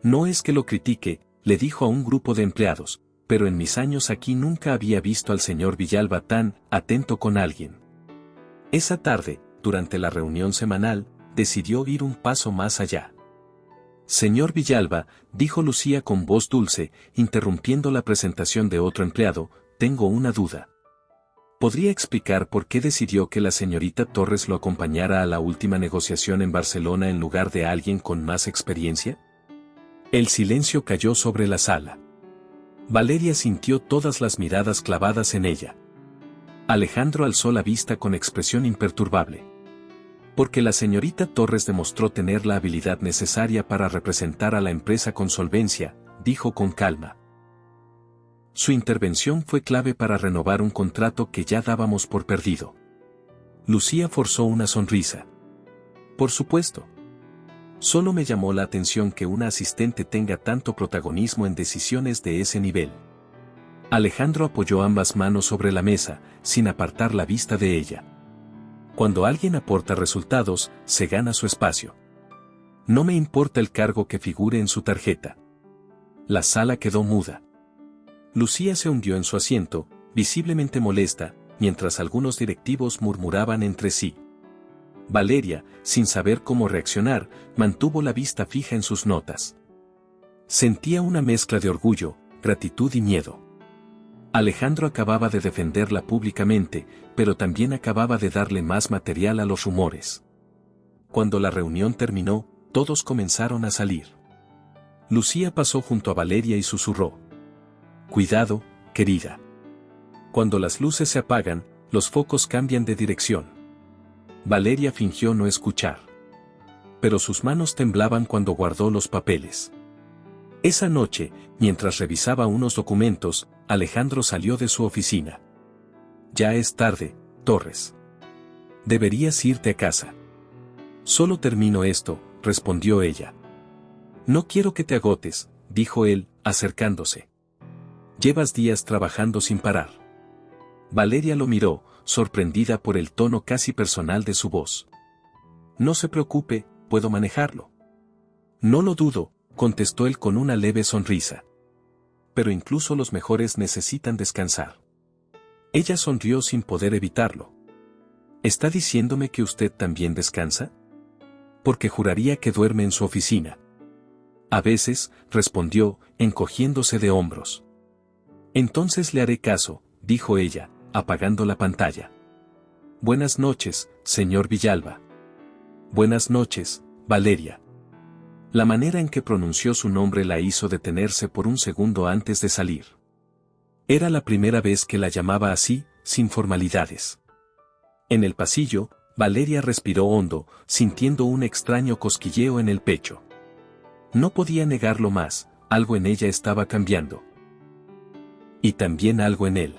No es que lo critique, le dijo a un grupo de empleados, pero en mis años aquí nunca había visto al señor Villalba tan atento con alguien. Esa tarde, durante la reunión semanal, decidió ir un paso más allá. Señor Villalba, dijo Lucía con voz dulce, interrumpiendo la presentación de otro empleado, tengo una duda. ¿Podría explicar por qué decidió que la señorita Torres lo acompañara a la última negociación en Barcelona en lugar de alguien con más experiencia? El silencio cayó sobre la sala. Valeria sintió todas las miradas clavadas en ella. Alejandro alzó la vista con expresión imperturbable. Porque la señorita Torres demostró tener la habilidad necesaria para representar a la empresa con solvencia, dijo con calma. Su intervención fue clave para renovar un contrato que ya dábamos por perdido. Lucía forzó una sonrisa. Por supuesto. Solo me llamó la atención que una asistente tenga tanto protagonismo en decisiones de ese nivel. Alejandro apoyó ambas manos sobre la mesa, sin apartar la vista de ella. Cuando alguien aporta resultados, se gana su espacio. No me importa el cargo que figure en su tarjeta. La sala quedó muda. Lucía se hundió en su asiento, visiblemente molesta, mientras algunos directivos murmuraban entre sí. Valeria, sin saber cómo reaccionar, mantuvo la vista fija en sus notas. Sentía una mezcla de orgullo, gratitud y miedo. Alejandro acababa de defenderla públicamente, pero también acababa de darle más material a los rumores. Cuando la reunión terminó, todos comenzaron a salir. Lucía pasó junto a Valeria y susurró. Cuidado, querida. Cuando las luces se apagan, los focos cambian de dirección. Valeria fingió no escuchar. Pero sus manos temblaban cuando guardó los papeles. Esa noche, mientras revisaba unos documentos, Alejandro salió de su oficina. Ya es tarde, Torres. Deberías irte a casa. Solo termino esto, respondió ella. No quiero que te agotes, dijo él, acercándose. Llevas días trabajando sin parar. Valeria lo miró, sorprendida por el tono casi personal de su voz. No se preocupe, puedo manejarlo. No lo dudo, contestó él con una leve sonrisa. Pero incluso los mejores necesitan descansar. Ella sonrió sin poder evitarlo. ¿Está diciéndome que usted también descansa? Porque juraría que duerme en su oficina. A veces, respondió, encogiéndose de hombros. Entonces le haré caso, dijo ella, apagando la pantalla. Buenas noches, señor Villalba. Buenas noches, Valeria. La manera en que pronunció su nombre la hizo detenerse por un segundo antes de salir. Era la primera vez que la llamaba así, sin formalidades. En el pasillo, Valeria respiró hondo, sintiendo un extraño cosquilleo en el pecho. No podía negarlo más, algo en ella estaba cambiando. Y también algo en él.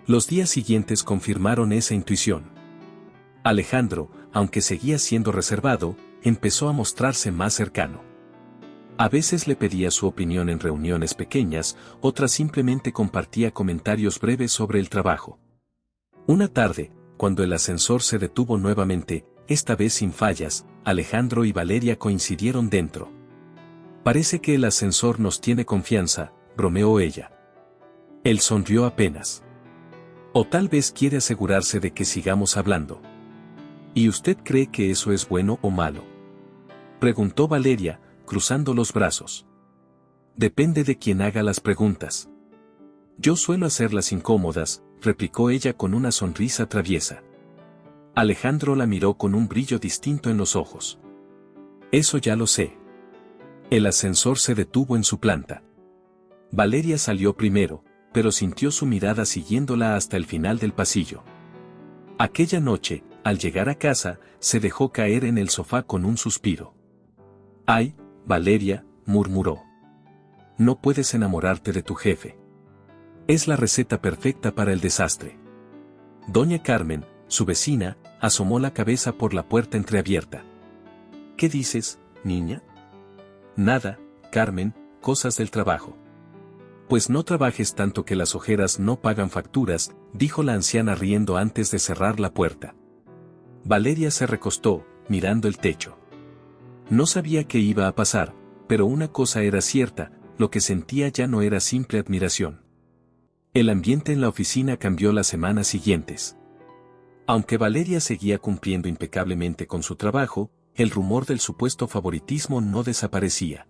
Los días siguientes confirmaron esa intuición. Alejandro, aunque seguía siendo reservado, empezó a mostrarse más cercano. A veces le pedía su opinión en reuniones pequeñas, otras simplemente compartía comentarios breves sobre el trabajo. Una tarde, cuando el ascensor se detuvo nuevamente, esta vez sin fallas, Alejandro y Valeria coincidieron dentro. Parece que el ascensor nos tiene confianza, bromeó ella. Él sonrió apenas. O tal vez quiere asegurarse de que sigamos hablando. ¿Y usted cree que eso es bueno o malo? Preguntó Valeria, cruzando los brazos. Depende de quien haga las preguntas. Yo suelo hacerlas incómodas, replicó ella con una sonrisa traviesa. Alejandro la miró con un brillo distinto en los ojos. Eso ya lo sé. El ascensor se detuvo en su planta. Valeria salió primero, pero sintió su mirada siguiéndola hasta el final del pasillo. Aquella noche, al llegar a casa, se dejó caer en el sofá con un suspiro. «Ay, Valeria», murmuró. «No puedes enamorarte de tu jefe. Es la receta perfecta para el desastre». Doña Carmen, su vecina, asomó la cabeza por la puerta entreabierta. «¿Qué dices, niña?» «Nada, Carmen, cosas del trabajo». «Pues no trabajes tanto que las ojeras no pagan facturas», dijo la anciana riendo antes de cerrar la puerta. Valeria se recostó, mirando el techo. No sabía qué iba a pasar, pero una cosa era cierta, lo que sentía ya no era simple admiración. El ambiente en la oficina cambió las semanas siguientes. Aunque Valeria seguía cumpliendo impecablemente con su trabajo, el rumor del supuesto favoritismo no desaparecía.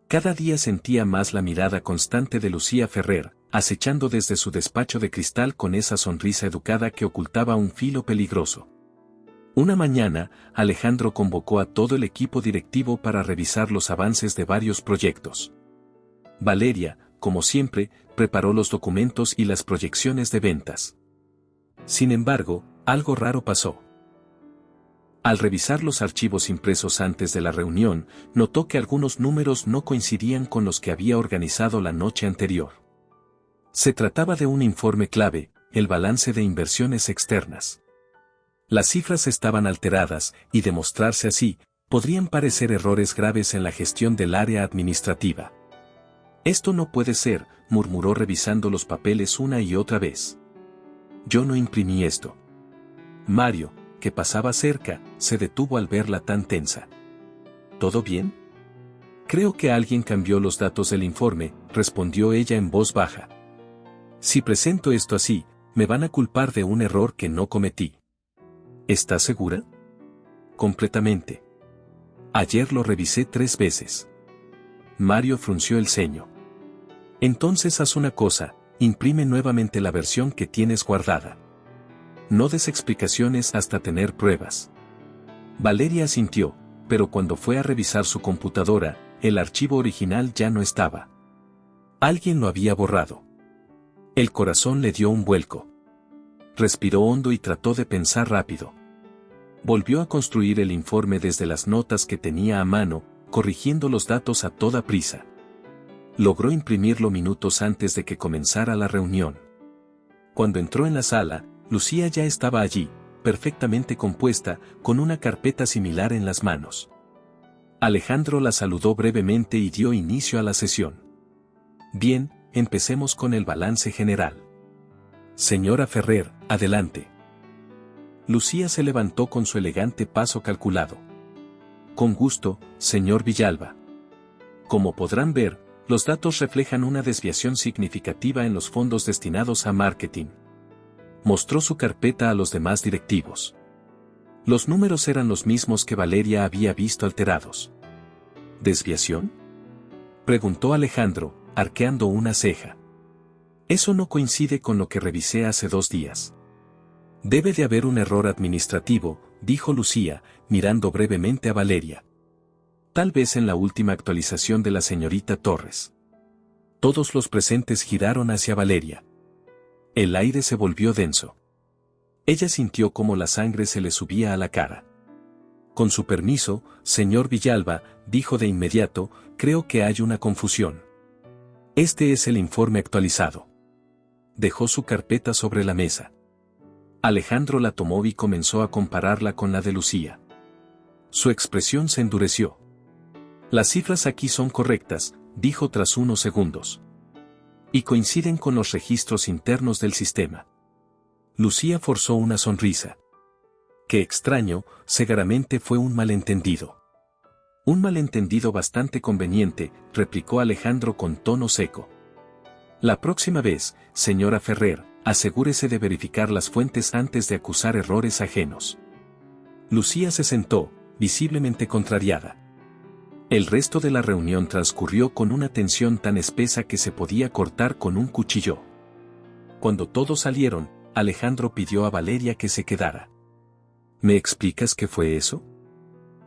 Cada día sentía más la mirada constante de Lucía Ferrer, acechando desde su despacho de cristal con esa sonrisa educada que ocultaba un filo peligroso. Una mañana, Alejandro convocó a todo el equipo directivo para revisar los avances de varios proyectos. Valeria, como siempre, preparó los documentos y las proyecciones de ventas. Sin embargo, algo raro pasó. Al revisar los archivos impresos antes de la reunión, notó que algunos números no coincidían con los que había organizado la noche anterior. Se trataba de un informe clave, el balance de inversiones externas. Las cifras estaban alteradas, y de mostrarse así, podrían parecer errores graves en la gestión del área administrativa. Esto no puede ser, murmuró revisando los papeles una y otra vez. Yo no imprimí esto. Mario, que pasaba cerca, se detuvo al verla tan tensa. ¿Todo bien? Creo que alguien cambió los datos del informe, respondió ella en voz baja. Si presento esto así, me van a culpar de un error que no cometí. ¿Estás segura? Completamente. Ayer lo revisé 3 veces. Mario frunció el ceño. Entonces haz una cosa, imprime nuevamente la versión que tienes guardada. No des explicaciones hasta tener pruebas. Valeria asintió, pero cuando fue a revisar su computadora, el archivo original ya no estaba. Alguien lo había borrado. El corazón le dio un vuelco. Respiró hondo y trató de pensar rápido. Volvió a construir el informe desde las notas que tenía a mano, corrigiendo los datos a toda prisa. Logró imprimirlo minutos antes de que comenzara la reunión. Cuando entró en la sala, Lucía ya estaba allí, perfectamente compuesta, con una carpeta similar en las manos. Alejandro la saludó brevemente y dio inicio a la sesión. Bien, empecemos con el balance general. Señora Ferrer, adelante. Lucía se levantó con su elegante paso calculado. Con gusto, señor Villalba. Como podrán ver, los datos reflejan una desviación significativa en los fondos destinados a marketing. Mostró su carpeta a los demás directivos. Los números eran los mismos que Valeria había visto alterados. ¿Desviación?, preguntó Alejandro, arqueando una ceja. Eso no coincide con lo que revisé hace 2 días. Debe de haber un error administrativo, dijo Lucía, mirando brevemente a Valeria. Tal vez en la última actualización de la señorita Torres. Todos los presentes giraron hacia Valeria. El aire se volvió denso. Ella sintió cómo la sangre se le subía a la cara. Con su permiso, señor Villalba, dijo de inmediato, creo que hay una confusión. Este es el informe actualizado. Dejó su carpeta sobre la mesa. Alejandro la tomó y comenzó a compararla con la de Lucía. Su expresión se endureció. Las cifras aquí son correctas, dijo tras unos segundos. Y coinciden con los registros internos del sistema. Lucía forzó una sonrisa. Qué extraño, seguramente fue un malentendido. Un malentendido bastante conveniente, replicó Alejandro con tono seco. La próxima vez, señora Ferrer, asegúrese de verificar las fuentes antes de acusar errores ajenos. Lucía se sentó, visiblemente contrariada. El resto de la reunión transcurrió con una tensión tan espesa que se podía cortar con un cuchillo. Cuando todos salieron, Alejandro pidió a Valeria que se quedara. ¿Me explicas qué fue eso?,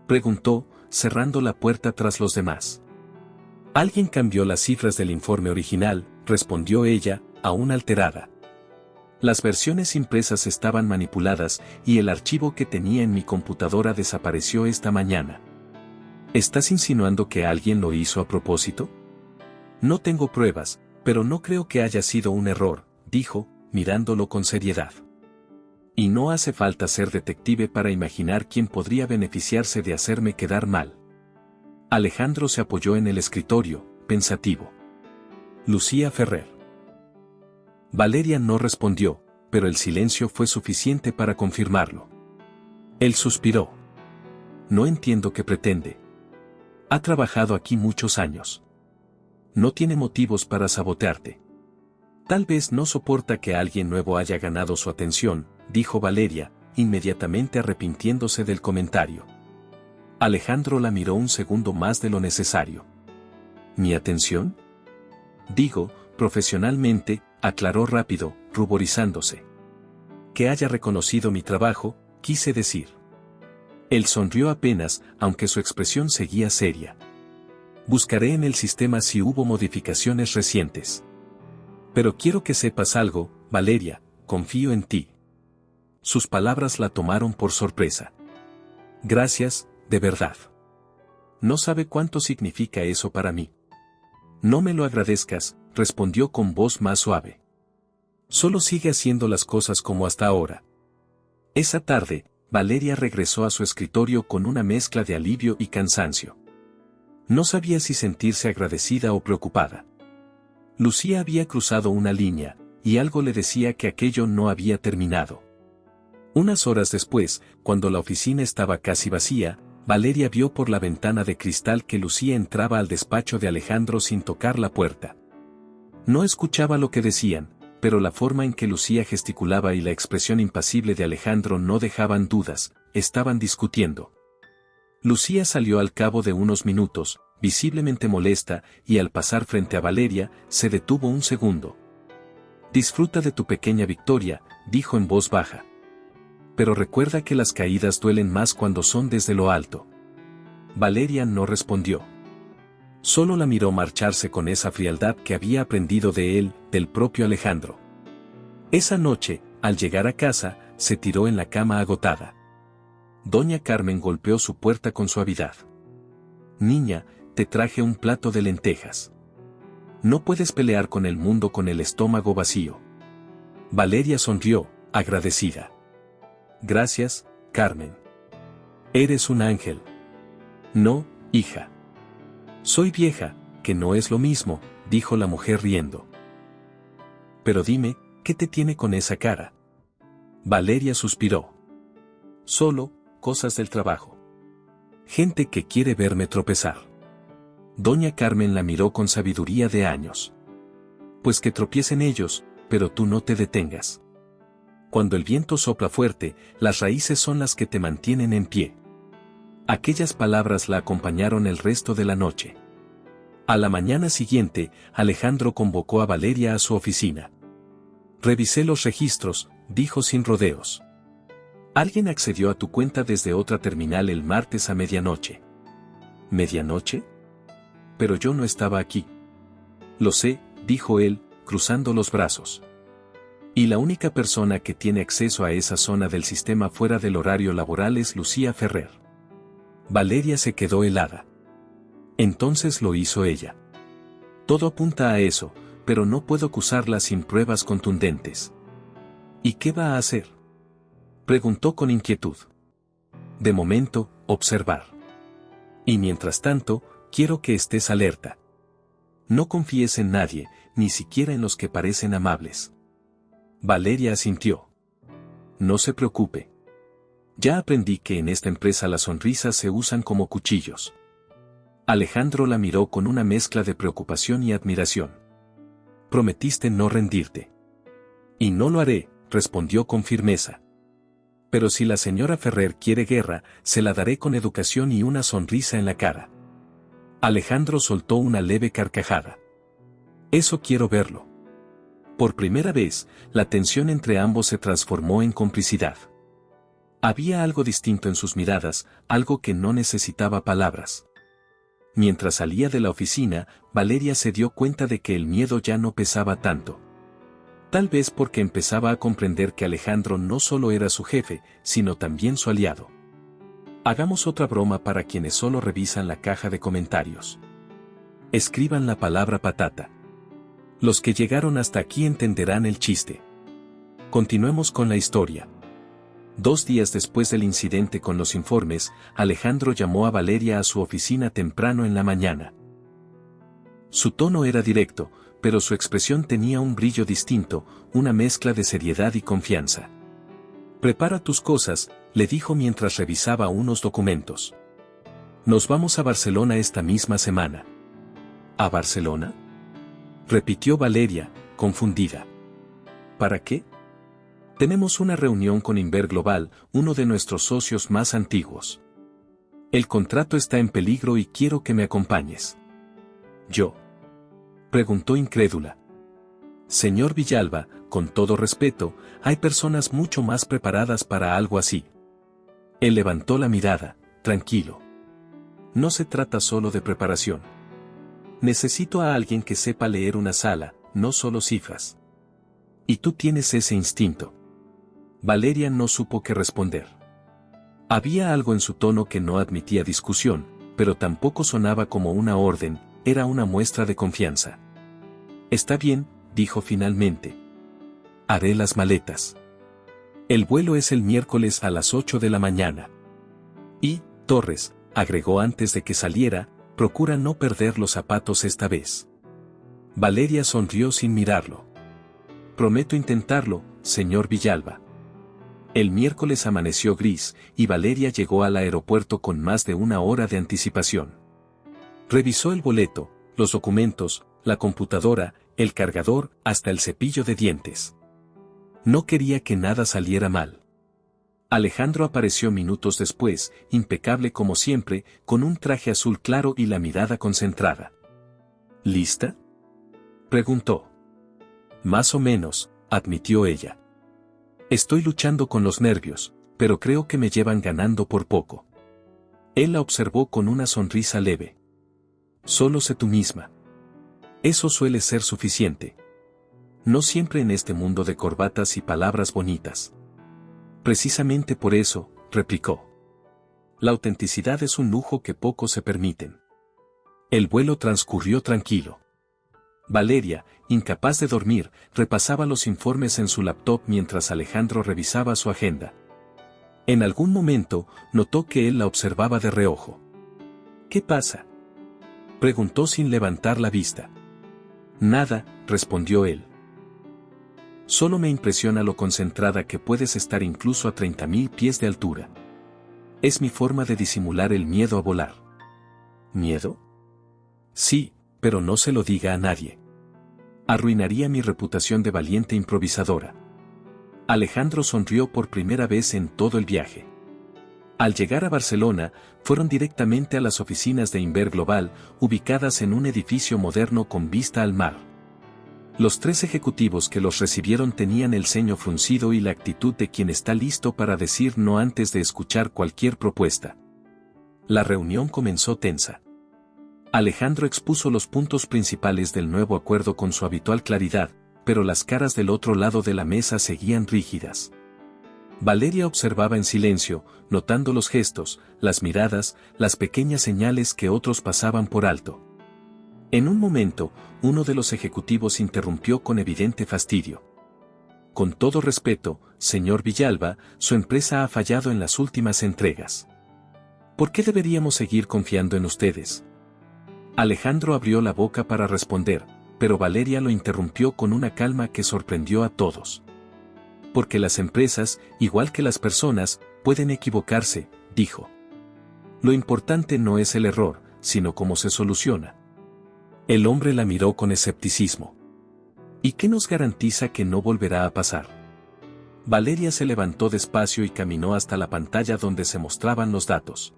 preguntó, cerrando la puerta tras los demás. Alguien cambió las cifras del informe original, respondió ella, aún alterada. Las versiones impresas estaban manipuladas y el archivo que tenía en mi computadora desapareció esta mañana. ¿Estás insinuando que alguien lo hizo a propósito? No tengo pruebas, pero no creo que haya sido un error, dijo, mirándolo con seriedad. Y no hace falta ser detective para imaginar quién podría beneficiarse de hacerme quedar mal. Alejandro se apoyó en el escritorio, pensativo. Lucía Ferrer. Valeria no respondió, pero el silencio fue suficiente para confirmarlo. Él suspiró. No entiendo qué pretende. Ha trabajado aquí muchos años. No tiene motivos para sabotearte. Tal vez no soporta que alguien nuevo haya ganado su atención, dijo Valeria, inmediatamente arrepintiéndose del comentario. Alejandro la miró un segundo más de lo necesario. ¿Mi atención? Digo, profesionalmente, aclaró rápido, ruborizándose. Que haya reconocido mi trabajo, quise decir. Él sonrió apenas, aunque su expresión seguía seria. Buscaré en el sistema si hubo modificaciones recientes. Pero quiero que sepas algo, Valeria, confío en ti. Sus palabras la tomaron por sorpresa. Gracias, de verdad. No sabe cuánto significa eso para mí. No me lo agradezcas, respondió con voz más suave. Solo sigue haciendo las cosas como hasta ahora. Esa tarde, Valeria regresó a su escritorio con una mezcla de alivio y cansancio. No sabía si sentirse agradecida o preocupada. Lucía había cruzado una línea, y algo le decía que aquello no había terminado. Unas horas después, cuando la oficina estaba casi vacía, Valeria vio por la ventana de cristal que Lucía entraba al despacho de Alejandro sin tocar la puerta. No escuchaba lo que decían, pero la forma en que Lucía gesticulaba y la expresión impasible de Alejandro no dejaban dudas, estaban discutiendo. Lucía salió al cabo de unos minutos, visiblemente molesta, y al pasar frente a Valeria, se detuvo un segundo. «Disfruta de tu pequeña victoria», dijo en voz baja. «Pero recuerda que las caídas duelen más cuando son desde lo alto». Valeria no respondió. Solo la miró marcharse con esa frialdad que había aprendido de él, del propio Alejandro. Esa noche, al llegar a casa, se tiró en la cama agotada. Doña Carmen golpeó su puerta con suavidad. «Niña, te traje un plato de lentejas. No puedes pelear con el mundo con el estómago vacío». Valeria sonrió, agradecida. «Gracias, Carmen. Eres un ángel». «No, hija. Soy vieja, que no es lo mismo», dijo la mujer riendo. «Pero dime, ¿qué te tiene con esa cara?». Valeria suspiró. «Solo, cosas del trabajo. Gente que quiere verme tropezar». Doña Carmen la miró con sabiduría de años. «Pues que tropiecen ellos, pero tú no te detengas. Cuando el viento sopla fuerte, las raíces son las que te mantienen en pie». Aquellas palabras la acompañaron el resto de la noche. A la mañana siguiente, Alejandro convocó a Valeria a su oficina. «Revisé los registros», dijo sin rodeos. «Alguien accedió a tu cuenta desde otra terminal el martes a medianoche». «¿Medianoche? Pero yo no estaba aquí». «Lo sé», dijo él, cruzando los brazos. «Y la única persona que tiene acceso a esa zona del sistema fuera del horario laboral es Lucía Ferrer». Valeria se quedó helada. Entonces lo hizo ella. Todo apunta a eso, pero no puedo acusarla sin pruebas contundentes. ¿Y qué va a hacer?, preguntó con inquietud. «De momento, observar. Y mientras tanto, quiero que estés alerta. No confíes en nadie, ni siquiera en los que parecen amables». Valeria asintió. «No se preocupe. Ya aprendí que en esta empresa las sonrisas se usan como cuchillos». Alejandro la miró con una mezcla de preocupación y admiración. «Prometiste no rendirte». «Y no lo haré», respondió con firmeza. «Pero si la señora Ferrer quiere guerra, se la daré con educación y una sonrisa en la cara». Alejandro soltó una leve carcajada. «Eso quiero verlo». Por primera vez, la tensión entre ambos se transformó en complicidad. Había algo distinto en sus miradas, algo que no necesitaba palabras. Mientras salía de la oficina, Valeria se dio cuenta de que el miedo ya no pesaba tanto. Tal vez porque empezaba a comprender que Alejandro no solo era su jefe, sino también su aliado. Hagamos otra broma para quienes solo revisan la caja de comentarios. Escriban la palabra patata. Los que llegaron hasta aquí entenderán el chiste. Continuemos con la historia. 2 días después del incidente con los informes, Alejandro llamó a Valeria a su oficina temprano en la mañana. Su tono era directo, pero su expresión tenía un brillo distinto, una mezcla de seriedad y confianza. «Prepara tus cosas», le dijo mientras revisaba unos documentos. «Nos vamos a Barcelona esta misma semana». «¿A Barcelona?», repitió Valeria, confundida. «¿Para qué?». «Tenemos una reunión con Inver Global, uno de nuestros socios más antiguos. El contrato está en peligro y quiero que me acompañes». «¿Yo?», preguntó incrédula. «Señor Villalba, con todo respeto, hay personas mucho más preparadas para algo así». Él levantó la mirada, tranquilo. No se trata solo de preparación. Necesito a alguien que sepa leer una sala, no solo cifras. Y tú tienes ese instinto. Valeria no supo qué responder. Había algo en su tono que no admitía discusión, pero tampoco sonaba como una orden, era una muestra de confianza. Está bien, dijo finalmente. Haré las maletas. El vuelo es el miércoles a las 8 de la mañana. Y, Torres, agregó antes de que saliera, procura no perder los zapatos esta vez. Valeria sonrió sin mirarlo. Prometo intentarlo, señor Villalba. El miércoles amaneció gris, y Valeria llegó al aeropuerto con más de una hora de anticipación. Revisó el boleto, los documentos, la computadora, el cargador, hasta el cepillo de dientes. No quería que nada saliera mal. Alejandro apareció minutos después, impecable como siempre, con un traje azul claro y la mirada concentrada. ¿Lista?, preguntó. Más o menos, admitió ella. Estoy luchando con los nervios, pero creo que me llevan ganando por poco. Él la observó con una sonrisa leve. Solo sé tú misma. Eso suele ser suficiente. No siempre en este mundo de corbatas y palabras bonitas. Precisamente por eso, replicó. La autenticidad es un lujo que pocos se permiten. El vuelo transcurrió tranquilo. Valeria, incapaz de dormir, repasaba los informes en su laptop mientras Alejandro revisaba su agenda. En algún momento, notó que él la observaba de reojo. ¿Qué pasa?, preguntó sin levantar la vista. Nada, respondió él. Solo me impresiona lo concentrada que puedes estar incluso a 30.000 pies de altura. Es mi forma de disimular el miedo a volar. ¿Miedo? Sí, pero no se lo diga a nadie. Arruinaría mi reputación de valiente improvisadora. Alejandro sonrió por primera vez en todo el viaje. Al llegar a Barcelona, fueron directamente a las oficinas de Inver Global, ubicadas en un edificio moderno con vista al mar. Los 3 ejecutivos que los recibieron tenían el ceño fruncido y la actitud de quien está listo para decir no antes de escuchar cualquier propuesta. La reunión comenzó tensa. Alejandro expuso los puntos principales del nuevo acuerdo con su habitual claridad, pero las caras del otro lado de la mesa seguían rígidas. Valeria observaba en silencio, notando los gestos, las miradas, las pequeñas señales que otros pasaban por alto. En un momento, uno de los ejecutivos interrumpió con evidente fastidio. Con todo respeto, señor Villalba, su empresa ha fallado en las últimas entregas. ¿Por qué deberíamos seguir confiando en ustedes? Alejandro abrió la boca para responder, pero Valeria lo interrumpió con una calma que sorprendió a todos. Porque las empresas, igual que las personas, pueden equivocarse, dijo. Lo importante no es el error, sino cómo se soluciona. El hombre la miró con escepticismo. ¿Y qué nos garantiza que no volverá a pasar? Valeria se levantó despacio y caminó hasta la pantalla donde se mostraban los datos.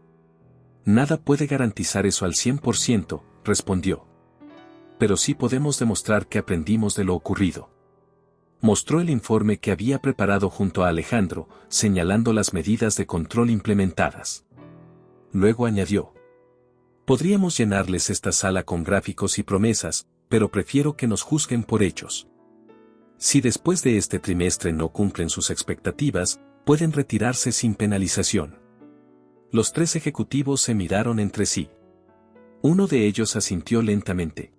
Nada puede garantizar eso al 100%, respondió. Pero sí podemos demostrar que aprendimos de lo ocurrido. Mostró el informe que había preparado junto a Alejandro, señalando las medidas de control implementadas. Luego añadió. Podríamos llenarles esta sala con gráficos y promesas, pero prefiero que nos juzguen por hechos. Si después de este trimestre no cumplen sus expectativas, pueden retirarse sin penalización. Los 3 ejecutivos se miraron entre sí. Uno de ellos asintió lentamente.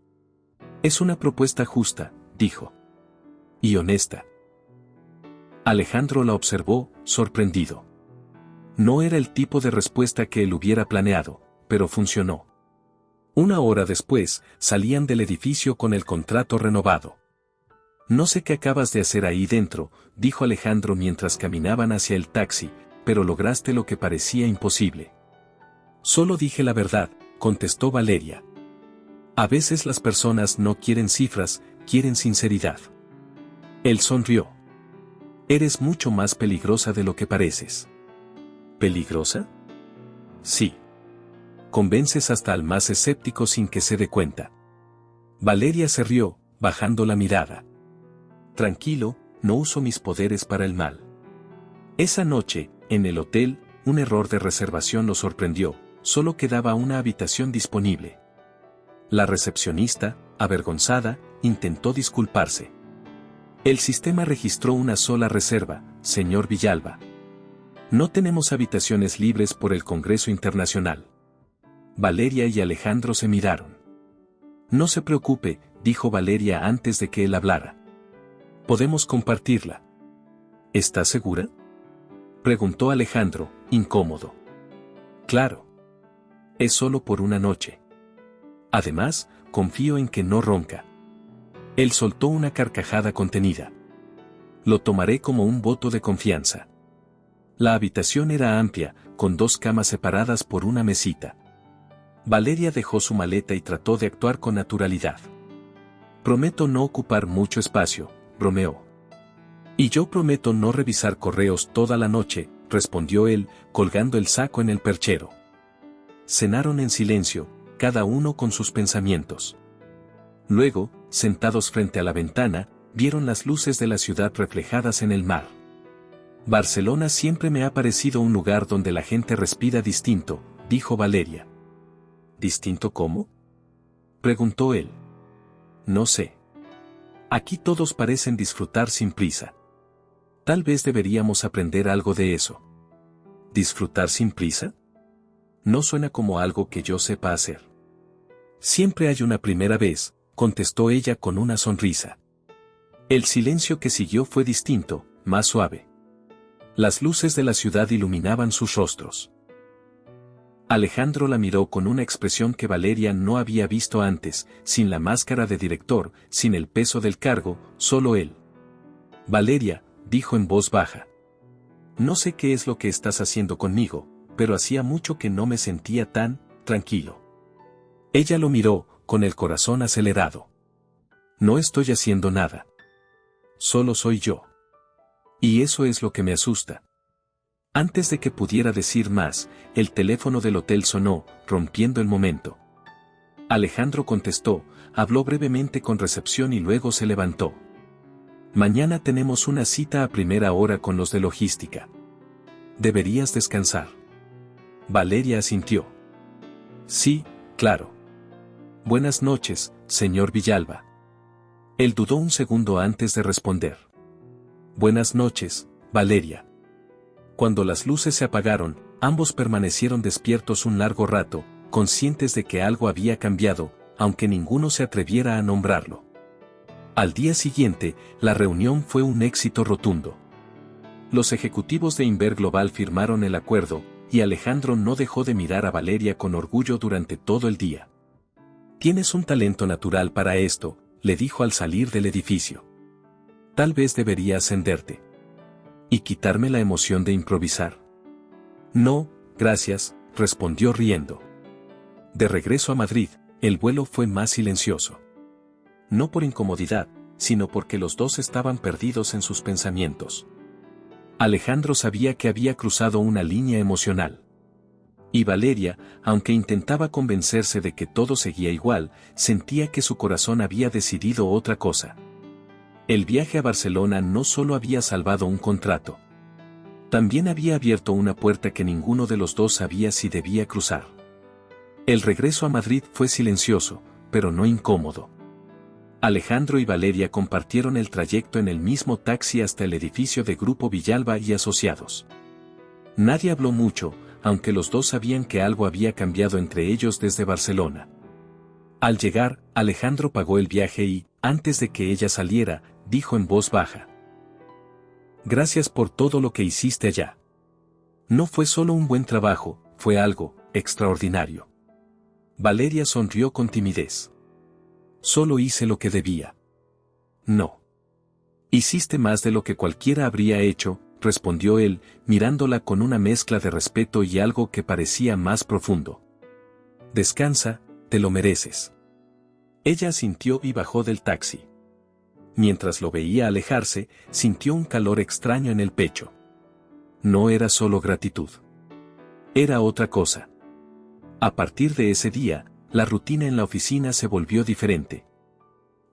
Es una propuesta justa, dijo. Y honesta. Alejandro la observó, sorprendido. No era el tipo de respuesta que él hubiera planeado, pero funcionó. Una hora después, salían del edificio con el contrato renovado. No sé qué acabas de hacer ahí dentro, dijo Alejandro mientras caminaban hacia el taxi, pero lograste lo que parecía imposible. Solo dije la verdad, contestó Valeria. A veces las personas no quieren cifras, quieren sinceridad. Él sonrió. Eres mucho más peligrosa de lo que pareces. ¿Peligrosa? Sí. Convences hasta al más escéptico sin que se dé cuenta. Valeria se rió, bajando la mirada. Tranquilo, no uso mis poderes para el mal. Esa noche, en el hotel, un error de reservación lo sorprendió, solo quedaba una habitación disponible. La recepcionista, avergonzada, intentó disculparse. El sistema registró una sola reserva, señor Villalba. No tenemos habitaciones libres por el Congreso Internacional. Valeria y Alejandro se miraron. No se preocupe, dijo Valeria antes de que él hablara. Podemos compartirla. ¿Estás segura?, preguntó Alejandro, incómodo. Claro. Es solo por una noche. Además, confío en que no ronca. Él soltó una carcajada contenida. Lo tomaré como un voto de confianza. La habitación era amplia, con 2 camas separadas por una mesita. Valeria dejó su maleta y trató de actuar con naturalidad. Prometo no ocupar mucho espacio, bromeó. Y yo prometo no revisar correos toda la noche, respondió él, colgando el saco en el perchero. Cenaron en silencio, cada uno con sus pensamientos. Luego, sentados frente a la ventana, vieron las luces de la ciudad reflejadas en el mar. Barcelona siempre me ha parecido un lugar donde la gente respira distinto, dijo Valeria. ¿Distinto cómo?, preguntó él. No sé. Aquí todos parecen disfrutar sin prisa. Tal vez deberíamos aprender algo de eso. ¿Disfrutar sin prisa? No suena como algo que yo sepa hacer. Siempre hay una primera vez, contestó ella con una sonrisa. El silencio que siguió fue distinto, más suave. Las luces de la ciudad iluminaban sus rostros. Alejandro la miró con una expresión que Valeria no había visto antes, sin la máscara de director, sin el peso del cargo, solo él. Valeria, dijo en voz baja. No sé qué es lo que estás haciendo conmigo, pero hacía mucho que no me sentía tan tranquilo. Ella lo miró, con el corazón acelerado. No estoy haciendo nada. Solo soy yo. Y eso es lo que me asusta. Antes de que pudiera decir más, el teléfono del hotel sonó, rompiendo el momento. Alejandro contestó, habló brevemente con recepción y luego se levantó. Mañana tenemos una cita a primera hora con los de logística. Deberías descansar. Valeria asintió. Sí, claro. Buenas noches, señor Villalba. Él dudó un segundo antes de responder. Buenas noches, Valeria. Cuando las luces se apagaron, ambos permanecieron despiertos un largo rato, conscientes de que algo había cambiado, aunque ninguno se atreviera a nombrarlo. Al día siguiente, la reunión fue un éxito rotundo. Los ejecutivos de Inver Global firmaron el acuerdo, y Alejandro no dejó de mirar a Valeria con orgullo durante todo el día. Tienes un talento natural para esto, le dijo al salir del edificio. Tal vez debería ascenderte. ¿Y quitarme la emoción de improvisar? No, gracias, respondió riendo. De regreso a Madrid, el vuelo fue más silencioso. No por incomodidad, sino porque los dos estaban perdidos en sus pensamientos. Alejandro sabía que había cruzado una línea emocional. Y Valeria, aunque intentaba convencerse de que todo seguía igual, sentía que su corazón había decidido otra cosa. El viaje a Barcelona no solo había salvado un contrato. También había abierto una puerta que ninguno de los dos sabía si debía cruzar. El regreso a Madrid fue silencioso, pero no incómodo. Alejandro y Valeria compartieron el trayecto en el mismo taxi hasta el edificio de Grupo Villalba y Asociados. Nadie habló mucho, aunque los dos sabían que algo había cambiado entre ellos desde Barcelona. Al llegar, Alejandro pagó el viaje y, antes de que ella saliera, dijo en voz baja. Gracias por todo lo que hiciste allá. No fue solo un buen trabajo, fue algo extraordinario. Valeria sonrió con timidez. Solo hice lo que debía. No. Hiciste más de lo que cualquiera habría hecho, respondió él, mirándola con una mezcla de respeto y algo que parecía más profundo. Descansa, te lo mereces. Ella asintió y bajó del taxi. Mientras lo veía alejarse, sintió un calor extraño en el pecho. No era solo gratitud. Era otra cosa. A partir de ese día, la rutina en la oficina se volvió diferente.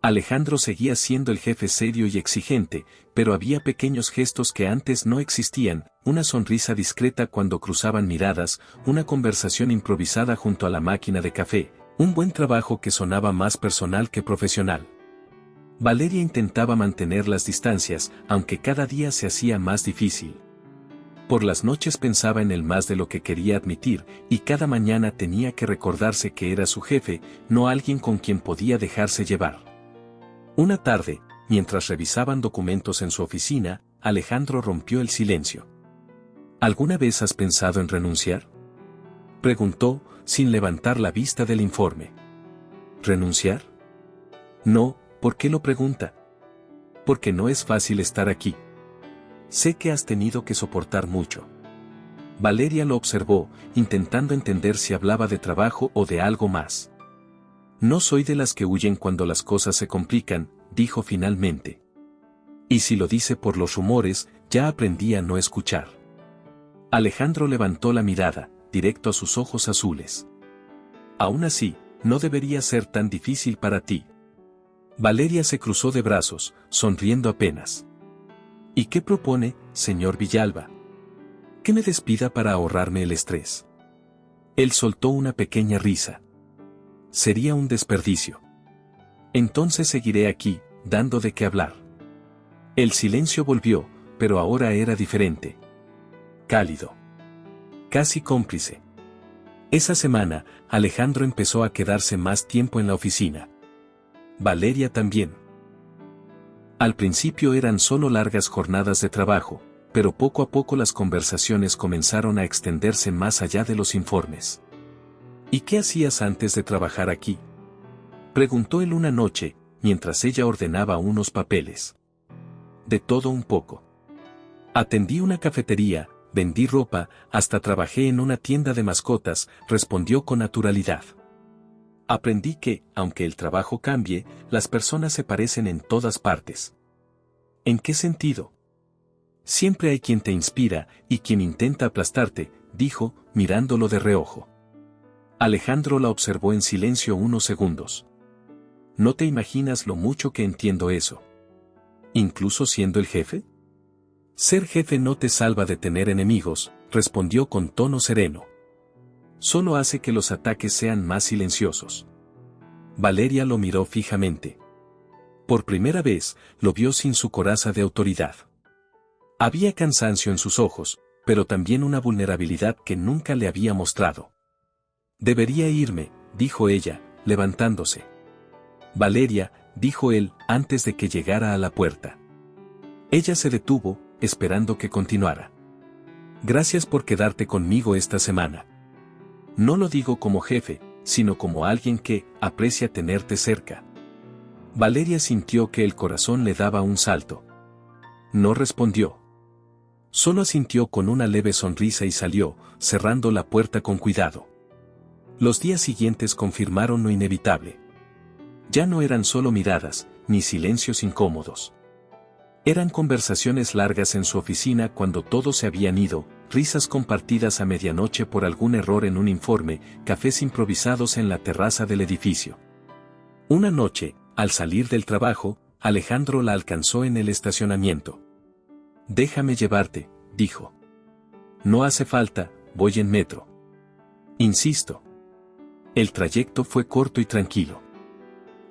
Alejandro seguía siendo el jefe serio y exigente, pero había pequeños gestos que antes no existían, una sonrisa discreta cuando cruzaban miradas, una conversación improvisada junto a la máquina de café, un buen trabajo que sonaba más personal que profesional. Valeria intentaba mantener las distancias, aunque cada día se hacía más difícil. Por las noches pensaba en él más de lo que quería admitir, y cada mañana tenía que recordarse que era su jefe, no alguien con quien podía dejarse llevar. Una tarde, mientras revisaban documentos en su oficina, Alejandro rompió el silencio. ¿Alguna vez has pensado en renunciar?, preguntó, sin levantar la vista del informe. ¿Renunciar? No, ¿por qué lo pregunta? Porque no es fácil estar aquí. Sé que has tenido que soportar mucho. Valeria lo observó, intentando entender si hablaba de trabajo o de algo más. No soy de las que huyen cuando las cosas se complican, dijo finalmente. Y si lo dice por los rumores, ya aprendí a no escuchar. Alejandro levantó la mirada, directo a sus ojos azules. Aún así, no debería ser tan difícil para ti. Valeria se cruzó de brazos, sonriendo apenas. ¿Y qué propone, señor Villalba? ¿Que me despida para ahorrarme el estrés? Él soltó una pequeña risa. Sería un desperdicio. Entonces seguiré aquí, dando de qué hablar. El silencio volvió, pero ahora era diferente. Cálido. Casi cómplice. Esa semana, Alejandro empezó a quedarse más tiempo en la oficina. Valeria también. Al principio eran solo largas jornadas de trabajo, pero poco a poco las conversaciones comenzaron a extenderse más allá de los informes. ¿Y qué hacías antes de trabajar aquí?, preguntó él una noche, mientras ella ordenaba unos papeles. De todo un poco. Atendí una cafetería, vendí ropa, hasta trabajé en una tienda de mascotas, respondió con naturalidad. Aprendí que, aunque el trabajo cambie, las personas se parecen en todas partes. ¿En qué sentido? Siempre hay quien te inspira y quien intenta aplastarte, dijo, mirándolo de reojo. Alejandro la observó en silencio unos segundos. No te imaginas lo mucho que entiendo eso. ¿Incluso siendo el jefe? Ser jefe no te salva de tener enemigos, respondió con tono sereno. Solo hace que los ataques sean más silenciosos. Valeria lo miró fijamente. Por primera vez, lo vio sin su coraza de autoridad. Había cansancio en sus ojos, pero también una vulnerabilidad que nunca le había mostrado. Debería irme, dijo ella, levantándose. Valeria, dijo él, antes de que llegara a la puerta. Ella se detuvo, esperando que continuara. Gracias por quedarte conmigo esta semana. No lo digo como jefe, sino como alguien que aprecia tenerte cerca. Valeria sintió que el corazón le daba un salto. No respondió. Solo asintió con una leve sonrisa y salió, cerrando la puerta con cuidado. Los días siguientes confirmaron lo inevitable. Ya no eran solo miradas, ni silencios incómodos. Eran conversaciones largas en su oficina cuando todos se habían ido, risas compartidas a medianoche por algún error en un informe, cafés improvisados en la terraza del edificio. Una noche, al salir del trabajo, Alejandro la alcanzó en el estacionamiento. Déjame llevarte, dijo. No hace falta, voy en metro. Insisto. El trayecto fue corto y tranquilo.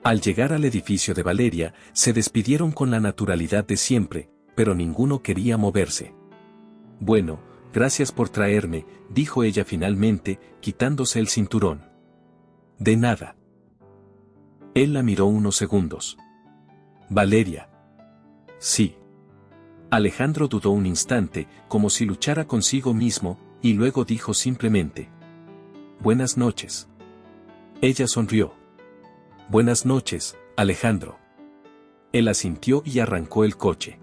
Al llegar al edificio de Valeria, se despidieron con la naturalidad de siempre, pero ninguno quería moverse. Bueno, gracias por traerme, dijo ella finalmente, quitándose el cinturón. De nada. Él la miró unos segundos. Valeria. Sí. Alejandro dudó un instante, como si luchara consigo mismo, y luego dijo simplemente: Buenas noches. Ella sonrió. Buenas noches, Alejandro. Él asintió y arrancó el coche.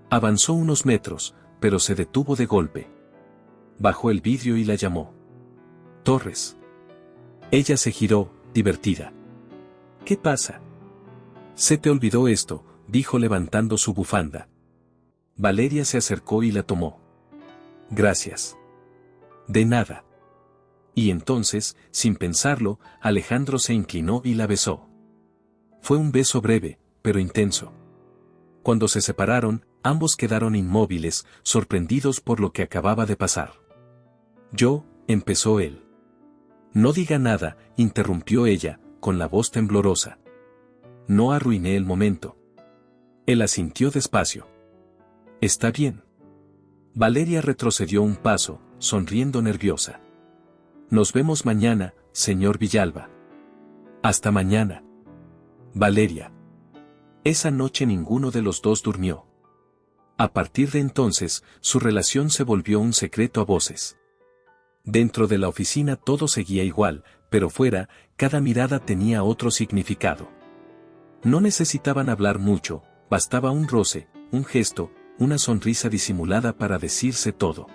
Avanzó unos metros, pero se detuvo de golpe. Bajó el vidrio y la llamó. Torres. Ella se giró, divertida. ¿Qué pasa? Se te olvidó esto, dijo levantando su bufanda. Valeria se acercó y la tomó. Gracias. De nada. Y entonces, sin pensarlo, Alejandro se inclinó y la besó. Fue un beso breve, pero intenso. Cuando se separaron, ambos quedaron inmóviles, sorprendidos por lo que acababa de pasar. Empezó él. No diga nada, interrumpió ella, con la voz temblorosa. No arruiné el momento. Él asintió despacio. Está bien. Valeria retrocedió un paso, sonriendo nerviosa. Nos vemos mañana, señor Villalba. Hasta mañana. Valeria. Esa noche ninguno de los dos durmió. A partir de entonces, su relación se volvió un secreto a voces. Dentro de la oficina todo seguía igual, pero fuera, cada mirada tenía otro significado. No necesitaban hablar mucho, bastaba un roce, un gesto, una sonrisa disimulada para decirse todo.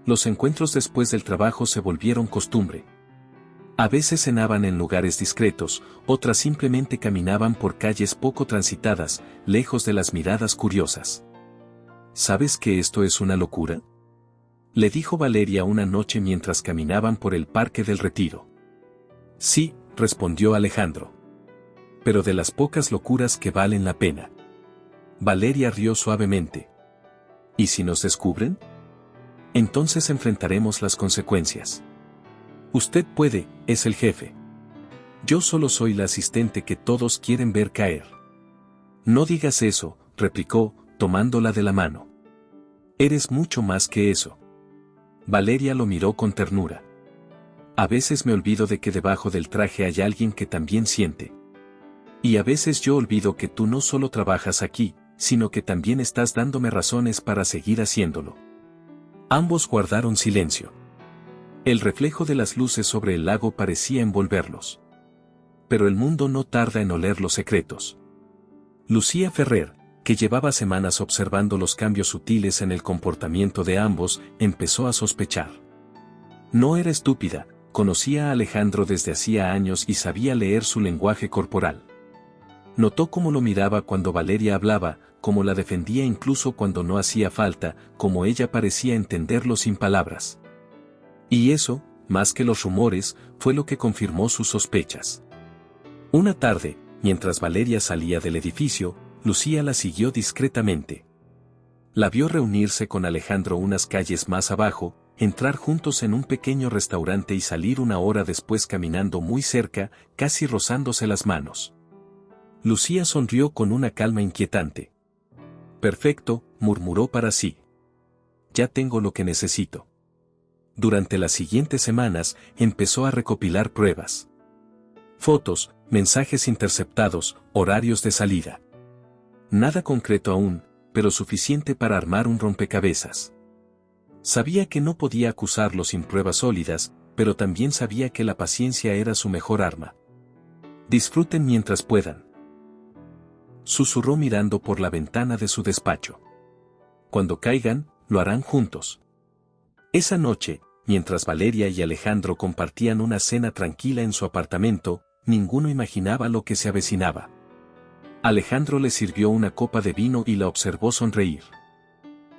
Los encuentros después del trabajo se volvieron costumbre. A veces cenaban en lugares discretos, otras simplemente caminaban por calles poco transitadas, lejos de las miradas curiosas. ¿Sabes que esto es una locura?, le dijo Valeria una noche mientras caminaban por el Parque del Retiro. Sí, respondió Alejandro. Pero de las pocas locuras que valen la pena. Valeria rió suavemente. ¿Y si nos descubren? Entonces enfrentaremos las consecuencias. Usted puede, es el jefe. Yo solo soy la asistente que todos quieren ver caer. No digas eso, replicó, tomándola de la mano. Eres mucho más que eso. Valeria lo miró con ternura. A veces me olvido de que debajo del traje hay alguien que también siente. Y a veces yo olvido que tú no solo trabajas aquí, sino que también estás dándome razones para seguir haciéndolo. Ambos guardaron silencio. El reflejo de las luces sobre el lago parecía envolverlos. Pero el mundo no tarda en oler los secretos. Lucía Ferrer, que llevaba semanas observando los cambios sutiles en el comportamiento de ambos, empezó a sospechar. No era estúpida, conocía a Alejandro desde hacía años y sabía leer su lenguaje corporal. Notó cómo lo miraba cuando Valeria hablaba, cómo la defendía incluso cuando no hacía falta, cómo ella parecía entenderlo sin palabras. Y eso, más que los rumores, fue lo que confirmó sus sospechas. Una tarde, mientras Valeria salía del edificio, Lucía la siguió discretamente. La vio reunirse con Alejandro unas calles más abajo, entrar juntos en un pequeño restaurante y salir una hora después caminando muy cerca, casi rozándose las manos. Lucía sonrió con una calma inquietante. Perfecto, murmuró para sí. Ya tengo lo que necesito. Durante las siguientes semanas, empezó a recopilar pruebas. Fotos, mensajes interceptados, horarios de salida. Nada concreto aún, pero suficiente para armar un rompecabezas. Sabía que no podía acusarlo sin pruebas sólidas, pero también sabía que la paciencia era su mejor arma. Disfruten mientras puedan. Susurró mirando por la ventana de su despacho. Cuando caigan, lo harán juntos. Esa noche, mientras Valeria y Alejandro compartían una cena tranquila en su apartamento, ninguno imaginaba lo que se avecinaba. Alejandro le sirvió una copa de vino y la observó sonreír.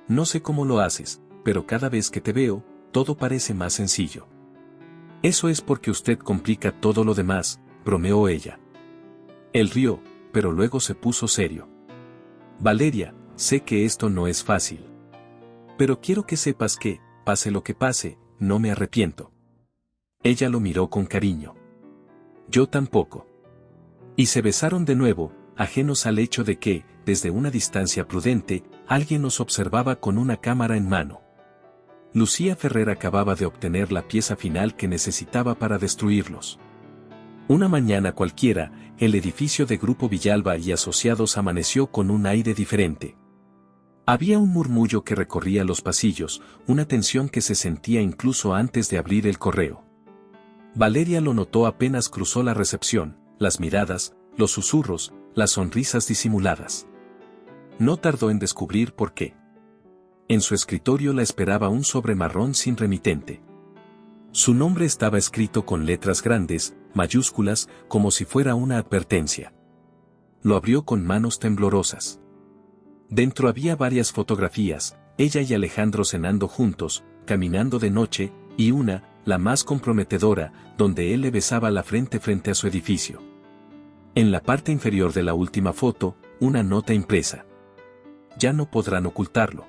No sé cómo lo haces, pero cada vez que te veo, todo parece más sencillo. Eso es porque usted complica todo lo demás, bromeó ella. Él rió, pero luego se puso serio. Valeria, sé que esto no es fácil. Pero quiero que sepas que, pase lo que pase, no me arrepiento. Ella lo miró con cariño. Yo tampoco. Y se besaron de nuevo, ajenos al hecho de que, desde una distancia prudente, alguien los observaba con una cámara en mano. Lucía Ferrer acababa de obtener la pieza final que necesitaba para destruirlos. Una mañana cualquiera, el edificio de Grupo Villalba y Asociados amaneció con un aire diferente. Había un murmullo que recorría los pasillos, una tensión que se sentía incluso antes de abrir el correo. Valeria lo notó apenas cruzó la recepción, las miradas, los susurros, las sonrisas disimuladas. No tardó en descubrir por qué. En su escritorio la esperaba un sobre marrón sin remitente. Su nombre estaba escrito con letras grandes, mayúsculas, como si fuera una advertencia. Lo abrió con manos temblorosas. Dentro había varias fotografías, ella y Alejandro cenando juntos, caminando de noche, y una, la más comprometedora, donde él le besaba la frente a su edificio. En la parte inferior de la última foto, una nota impresa. Ya no podrán ocultarlo.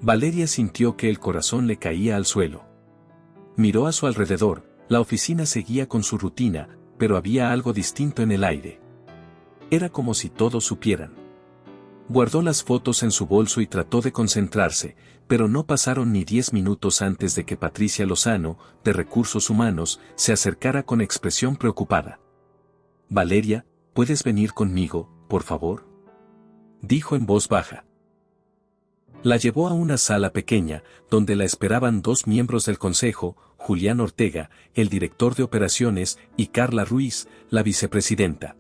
Valeria sintió que el corazón le caía al suelo. Miró a su alrededor, la oficina seguía con su rutina, pero había algo distinto en el aire. Era como si todos supieran. Guardó las fotos en su bolso y trató de concentrarse, pero no pasaron ni 10 minutos antes de que Patricia Lozano, de Recursos Humanos, se acercara con expresión preocupada. «Valeria, ¿puedes venir conmigo, por favor?», dijo en voz baja. La llevó a una sala pequeña, donde la esperaban 2 miembros del consejo, Julián Ortega, el director de operaciones, y Carla Ruiz, la vicepresidenta.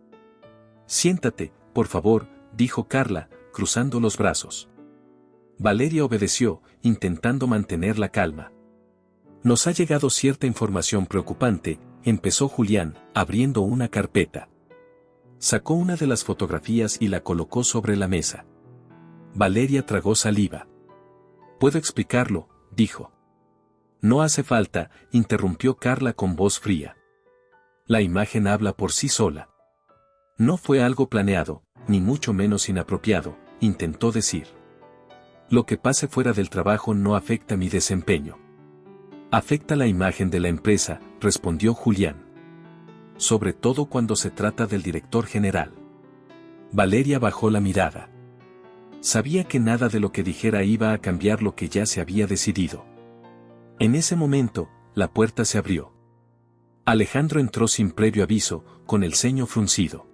«Siéntate, por favor», dijo Carla, cruzando los brazos. Valeria obedeció, intentando mantener la calma. «Nos ha llegado cierta información preocupante», empezó Julián, abriendo una carpeta. Sacó una de las fotografías y la colocó sobre la mesa. Valeria tragó saliva. «¿Puedo explicarlo?», dijo. «No hace falta», interrumpió Carla con voz fría. «La imagen habla por sí sola». «No fue algo planeado, ni mucho menos inapropiado», intentó decir. «Lo que pase fuera del trabajo no afecta mi desempeño». «Afecta la imagen de la empresa», respondió Julián. «Sobre todo cuando se trata del director general». Valeria bajó la mirada. Sabía que nada de lo que dijera iba a cambiar lo que ya se había decidido. En ese momento, la puerta se abrió. Alejandro entró sin previo aviso, con el ceño fruncido.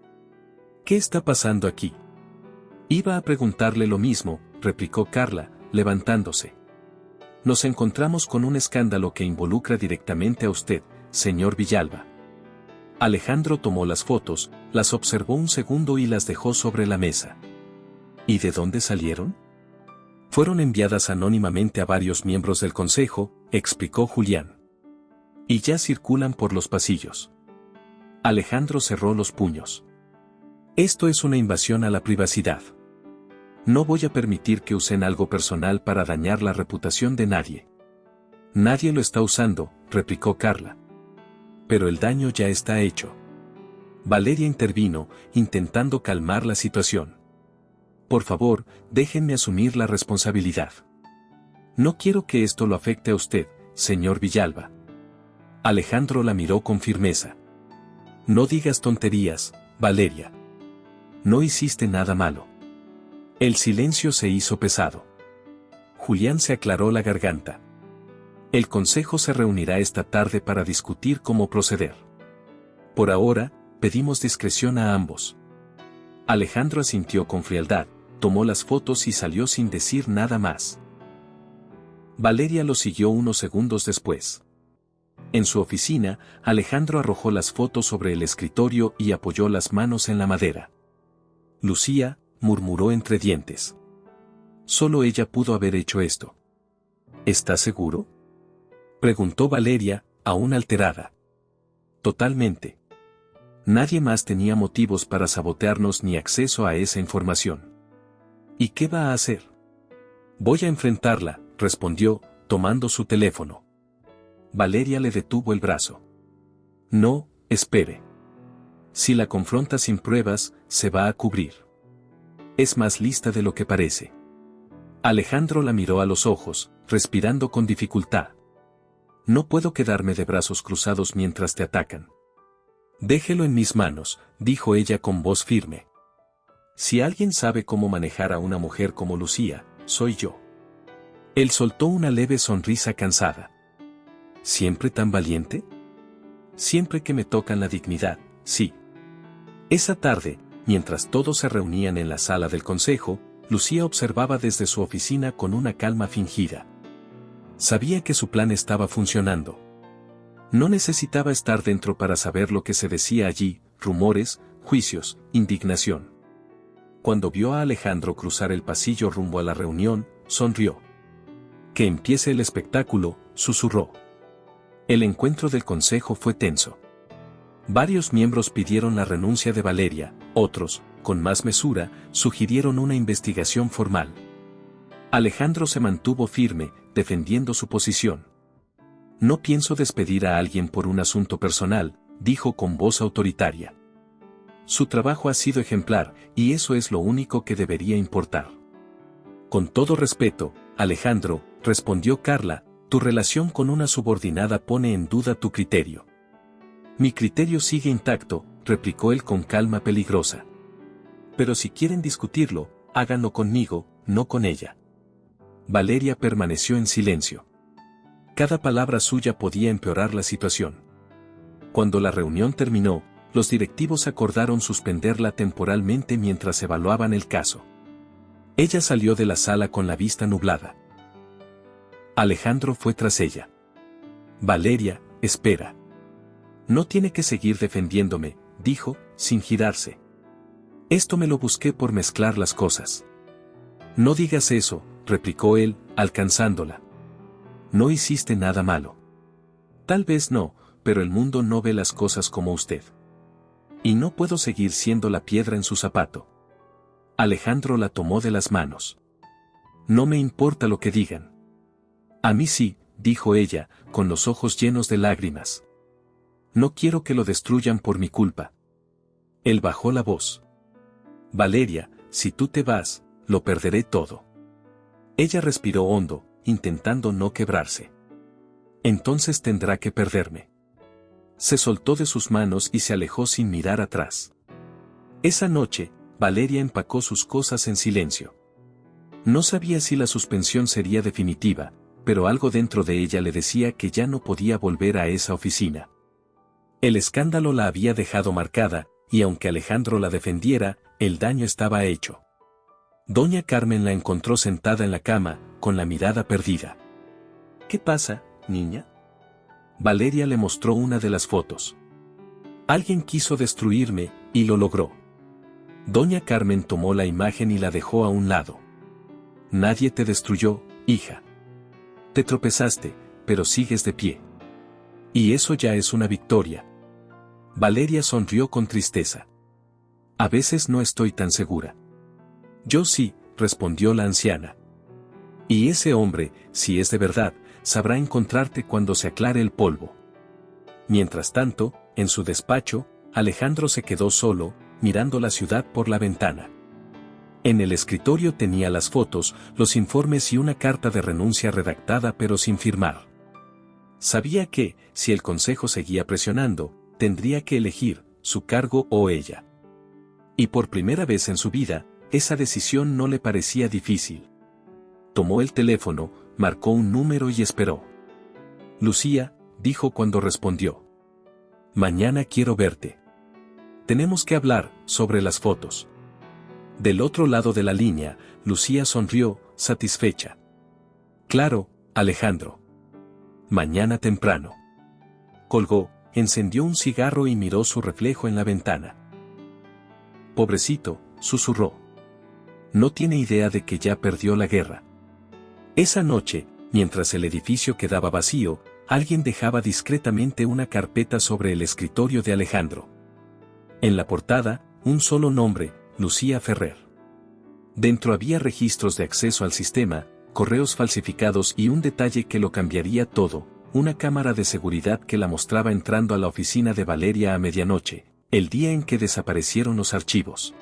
«¿Qué está pasando aquí?». «Iba a preguntarle lo mismo», replicó Carla, levantándose. «Nos encontramos con un escándalo que involucra directamente a usted, señor Villalba». Alejandro tomó las fotos, las observó un segundo y las dejó sobre la mesa. «¿Y de dónde salieron?». «Fueron enviadas anónimamente a varios miembros del consejo», explicó Julián. «Y ya circulan por los pasillos». Alejandro cerró los puños. «Esto es una invasión a la privacidad. No voy a permitir que usen algo personal para dañar la reputación de nadie». «Nadie lo está usando», replicó Carla. «Pero el daño ya está hecho». Valeria intervino, intentando calmar la situación. «Por favor, déjenme asumir la responsabilidad. No quiero que esto lo afecte a usted, señor Villalba». Alejandro la miró con firmeza. «No digas tonterías, Valeria. No hiciste nada malo». El silencio se hizo pesado. Julián se aclaró la garganta. «El consejo se reunirá esta tarde para discutir cómo proceder. Por ahora, pedimos discreción a ambos». Alejandro asintió con frialdad, tomó las fotos y salió sin decir nada más. Valeria lo siguió unos segundos después. En su oficina, Alejandro arrojó las fotos sobre el escritorio y apoyó las manos en la madera. «Lucía», murmuró entre dientes. «Solo ella pudo haber hecho esto». «¿Estás seguro?», preguntó Valeria, aún alterada. «Totalmente. Nadie más tenía motivos para sabotearnos ni acceso a esa información». «¿Y qué va a hacer?». «Voy a enfrentarla», respondió, tomando su teléfono. Valeria le detuvo el brazo. «No, espere. Si la confronta sin pruebas, se va a cubrir. Es más lista de lo que parece». Alejandro la miró a los ojos, respirando con dificultad. «No puedo quedarme de brazos cruzados mientras te atacan». «Déjelo en mis manos», dijo ella con voz firme. «Si alguien sabe cómo manejar a una mujer como Lucía, soy yo». Él soltó una leve sonrisa cansada. «¿Siempre tan valiente?». «Siempre que me tocan la dignidad, sí». Esa tarde, mientras todos se reunían en la sala del consejo, Lucía observaba desde su oficina con una calma fingida. Sabía que su plan estaba funcionando. No necesitaba estar dentro para saber lo que se decía allí, rumores, juicios, indignación. Cuando vio a Alejandro cruzar el pasillo rumbo a la reunión, sonrió. «Que empiece el espectáculo», susurró. El encuentro del consejo fue tenso. Varios miembros pidieron la renuncia de Valeria, otros, con más mesura, sugirieron una investigación formal. Alejandro se mantuvo firme, defendiendo su posición. «No pienso despedir a alguien por un asunto personal», dijo con voz autoritaria. Su trabajo ha sido ejemplar, y eso es lo único que debería importar. Con todo respeto, Alejandro, respondió Carla, tu relación con una subordinada pone en duda tu criterio. Mi criterio sigue intacto, replicó él con calma peligrosa. Pero si quieren discutirlo, háganlo conmigo, no con ella. Valeria permaneció en silencio. Cada palabra suya podía empeorar la situación. Cuando la reunión terminó, los directivos acordaron suspenderla temporalmente mientras evaluaban el caso. Ella salió de la sala con la vista nublada. Alejandro fue tras ella. Valeria, espera. No tiene que seguir defendiéndome, dijo, sin girarse. Esto me lo busqué por mezclar las cosas. No digas eso, replicó él, alcanzándola. No hiciste nada malo. Tal vez no, pero el mundo no ve las cosas como usted. Y no puedo seguir siendo la piedra en su zapato. Alejandro la tomó de las manos. No me importa lo que digan. A mí sí, dijo ella, con los ojos llenos de lágrimas. No quiero que lo destruyan por mi culpa. Él bajó la voz. Valeria, si tú te vas, lo perderé todo. Ella respiró hondo, intentando no quebrarse. Entonces tendrá que perderme. Se soltó de sus manos y se alejó sin mirar atrás. Esa noche, Valeria empacó sus cosas en silencio. No sabía si la suspensión sería definitiva, pero algo dentro de ella le decía que ya no podía volver a esa oficina. El escándalo la había dejado marcada, y aunque Alejandro la defendiera, el daño estaba hecho. Doña Carmen la encontró sentada en la cama, con la mirada perdida. ¿Qué pasa, niña? Valeria le mostró una de las fotos. Alguien quiso destruirme, y lo logró. Doña Carmen tomó la imagen y la dejó a un lado. Nadie te destruyó, hija. Te tropezaste, pero sigues de pie. Y eso ya es una victoria. Valeria sonrió con tristeza. A veces no estoy tan segura. Yo sí, respondió la anciana. Y ese hombre, si es de verdad, sabrá encontrarte cuando se aclare el polvo. Mientras tanto, en su despacho, Alejandro se quedó solo, mirando la ciudad por la ventana. En el escritorio tenía las fotos, los informes y una carta de renuncia redactada pero sin firmar. Sabía que, si el consejo seguía presionando, tendría que elegir, su cargo o ella. Y por primera vez en su vida, esa decisión no le parecía difícil. Tomó el teléfono, marcó un número y esperó. Lucía, dijo cuando respondió. Mañana quiero verte. Tenemos que hablar sobre las fotos. Del otro lado de la línea, Lucía sonrió, satisfecha. Claro, Alejandro. Mañana temprano. Colgó, encendió un cigarro y miró su reflejo en la ventana. Pobrecito, susurró. No tiene idea de que ya perdió la guerra. Esa noche, mientras el edificio quedaba vacío, alguien dejaba discretamente una carpeta sobre el escritorio de Alejandro. En la portada, un solo nombre, Lucía Ferrer. Dentro había registros de acceso al sistema, correos falsificados y un detalle que lo cambiaría todo, una cámara de seguridad que la mostraba entrando a la oficina de Valeria a medianoche, el día en que desaparecieron los archivos.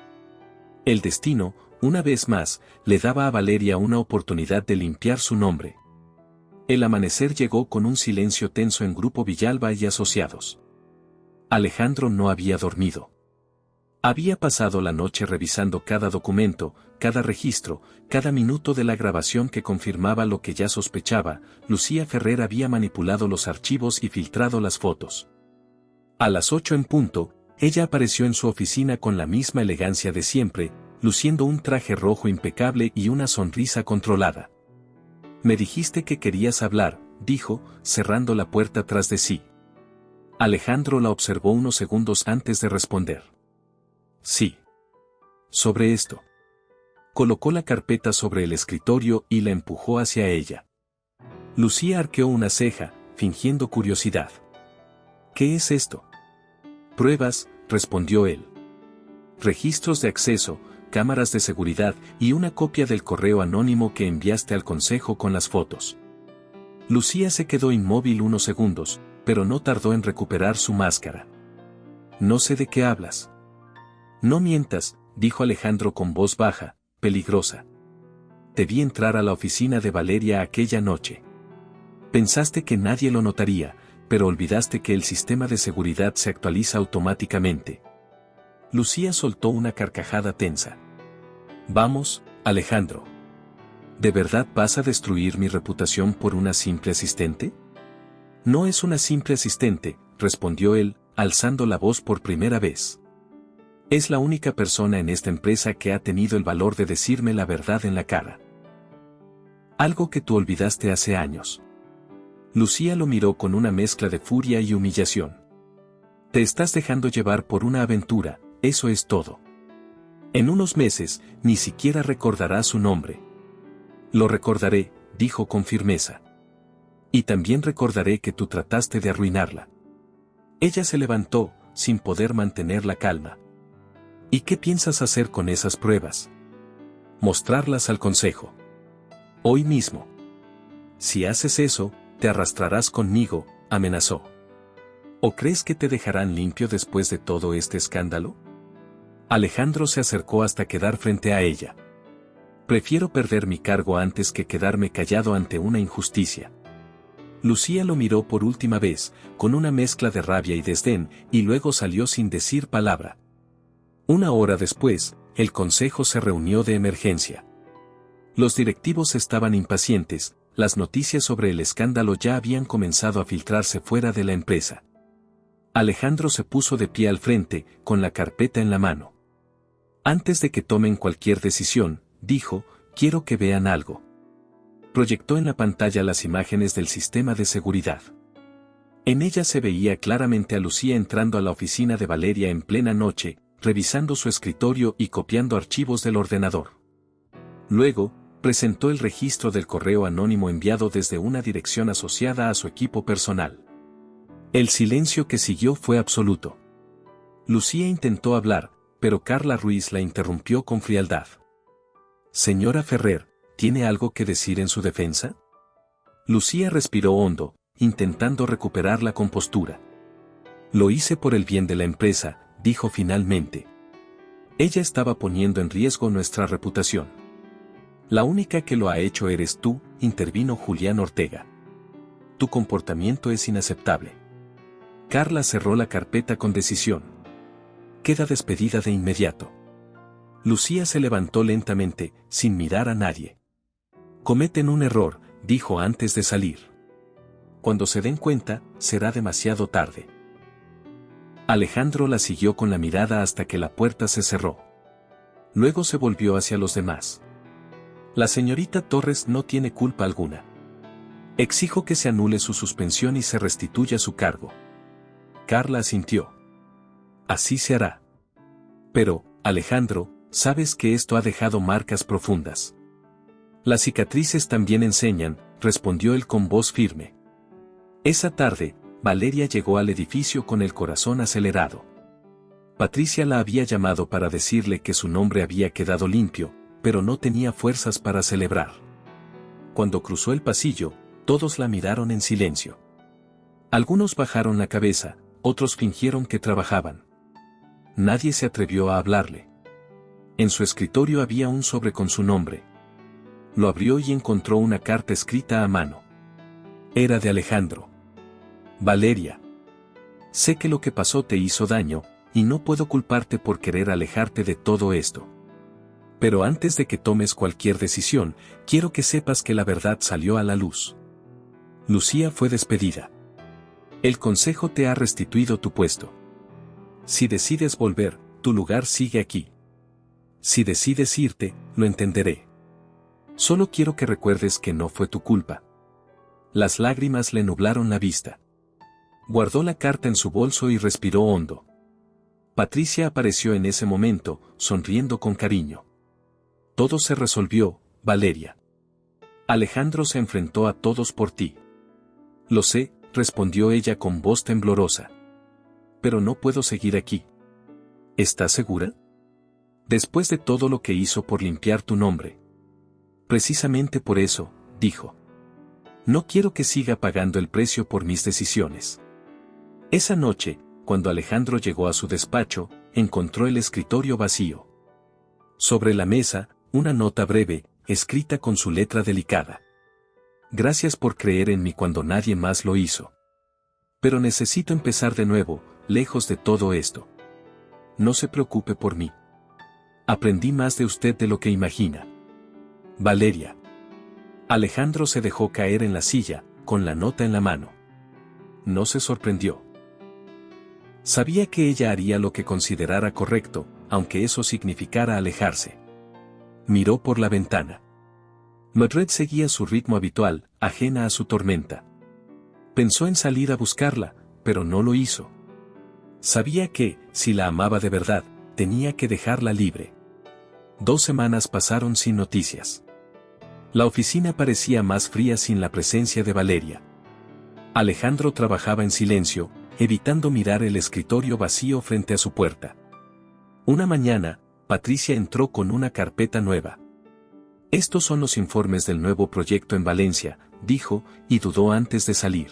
El destino, una vez más, le daba a Valeria una oportunidad de limpiar su nombre. El amanecer llegó con un silencio tenso en Grupo Villalba y Asociados. Alejandro no había dormido. Había pasado la noche revisando cada documento, cada registro, cada minuto de la grabación que confirmaba lo que ya sospechaba. Lucía Ferrer había manipulado los archivos y filtrado las fotos. A las 8 en punto, ella apareció en su oficina con la misma elegancia de siempre, luciendo un traje rojo impecable y una sonrisa controlada. Me dijiste que querías hablar, dijo, cerrando la puerta tras de sí. Alejandro la observó unos segundos antes de responder. Sí. Sobre esto. Colocó la carpeta sobre el escritorio y la empujó hacia ella. Lucía arqueó una ceja, fingiendo curiosidad. ¿Qué es esto? Pruebas, respondió él. Registros de acceso, cámaras de seguridad y una copia del correo anónimo que enviaste al consejo con las fotos. Lucía se quedó inmóvil unos segundos, pero no tardó en recuperar su máscara. No sé de qué hablas. No mientas, dijo Alejandro con voz baja, peligrosa. Te vi entrar a la oficina de Valeria aquella noche. Pensaste que nadie lo notaría, pero olvidaste que el sistema de seguridad se actualiza automáticamente. Lucía soltó una carcajada tensa. Vamos, Alejandro. ¿De verdad vas a destruir mi reputación por una simple asistente? No es una simple asistente, respondió él, alzando la voz por primera vez. Es la única persona en esta empresa que ha tenido el valor de decirme la verdad en la cara. Algo que tú olvidaste hace años. Lucía lo miró con una mezcla de furia y humillación. Te estás dejando llevar por una aventura, eso es todo. En unos meses, ni siquiera recordarás su nombre. Lo recordaré, dijo con firmeza. Y también recordaré que tú trataste de arruinarla. Ella se levantó, sin poder mantener la calma. ¿Y qué piensas hacer con esas pruebas? Mostrarlas al consejo. Hoy mismo. Si haces eso, te arrastrarás conmigo, amenazó. ¿O crees que te dejarán limpio después de todo este escándalo? Alejandro se acercó hasta quedar frente a ella. Prefiero perder mi cargo antes que quedarme callado ante una injusticia. Lucía lo miró por última vez, con una mezcla de rabia y desdén, y luego salió sin decir palabra. Una hora después, el consejo se reunió de emergencia. Los directivos estaban impacientes, las noticias sobre el escándalo ya habían comenzado a filtrarse fuera de la empresa. Alejandro se puso de pie al frente, con la carpeta en la mano. Antes de que tomen cualquier decisión, dijo, quiero que vean algo. Proyectó en la pantalla las imágenes del sistema de seguridad. En ella se veía claramente a Lucía entrando a la oficina de Valeria en plena noche, revisando su escritorio y copiando archivos del ordenador. Luego, presentó el registro del correo anónimo enviado desde una dirección asociada a su equipo personal. El silencio que siguió fue absoluto. Lucía intentó hablar, pero Carla Ruiz la interrumpió con frialdad. Señora Ferrer, ¿tiene algo que decir en su defensa? Lucía respiró hondo, intentando recuperar la compostura. Lo hice por el bien de la empresa, dijo finalmente. Ella estaba poniendo en riesgo nuestra reputación. La única que lo ha hecho eres tú, intervino Julián Ortega. Tu comportamiento es inaceptable. Carla cerró la carpeta con decisión. Queda despedida de inmediato. Lucía se levantó lentamente, sin mirar a nadie. Cometen un error, dijo antes de salir. Cuando se den cuenta, será demasiado tarde. Alejandro la siguió con la mirada hasta que la puerta se cerró. Luego se volvió hacia los demás. La señorita Torres no tiene culpa alguna. Exijo que se anule su suspensión y se restituya su cargo. Carla asintió. Así se hará. Pero, Alejandro, sabes que esto ha dejado marcas profundas. Las cicatrices también enseñan, respondió él con voz firme. Esa tarde, Valeria llegó al edificio con el corazón acelerado. Patricia la había llamado para decirle que su nombre había quedado limpio, pero no tenía fuerzas para celebrar. Cuando cruzó el pasillo, todos la miraron en silencio. Algunos bajaron la cabeza, otros fingieron que trabajaban. Nadie se atrevió a hablarle. En su escritorio había un sobre con su nombre. Lo abrió y encontró una carta escrita a mano. Era de Alejandro. Valeria. Sé que lo que pasó te hizo daño, y no puedo culparte por querer alejarte de todo esto. Pero antes de que tomes cualquier decisión, quiero que sepas que la verdad salió a la luz. Lucía fue despedida. El consejo te ha restituido tu puesto. Si decides volver, tu lugar sigue aquí. Si decides irte, lo entenderé. Solo quiero que recuerdes que no fue tu culpa. Las lágrimas le nublaron la vista. Guardó la carta en su bolso y respiró hondo. Patricia apareció en ese momento, sonriendo con cariño. Todo se resolvió, Valeria. Alejandro se enfrentó a todos por ti. Lo sé, respondió ella con voz temblorosa. Pero no puedo seguir aquí. ¿Estás segura? Después de todo lo que hizo por limpiar tu nombre. Precisamente por eso, dijo. No quiero que siga pagando el precio por mis decisiones. Esa noche, cuando Alejandro llegó a su despacho, encontró el escritorio vacío. Sobre la mesa, una nota breve, escrita con su letra delicada. Gracias por creer en mí cuando nadie más lo hizo. Pero necesito empezar de nuevo, lejos de todo esto. No se preocupe por mí. Aprendí más de usted de lo que imagina. Valeria. Alejandro se dejó caer en la silla, con la nota en la mano. No se sorprendió. Sabía que ella haría lo que considerara correcto, aunque eso significara alejarse. Miró por la ventana. Mildred seguía su ritmo habitual, ajena a su tormenta. Pensó en salir a buscarla, pero no lo hizo. Sabía que, si la amaba de verdad, tenía que dejarla libre. 2 semanas pasaron sin noticias. La oficina parecía más fría sin la presencia de Valeria. Alejandro trabajaba en silencio, evitando mirar el escritorio vacío frente a su puerta. Una mañana, Patricia entró con una carpeta nueva. Estos son los informes del nuevo proyecto en Valencia, dijo, y dudó antes de salir.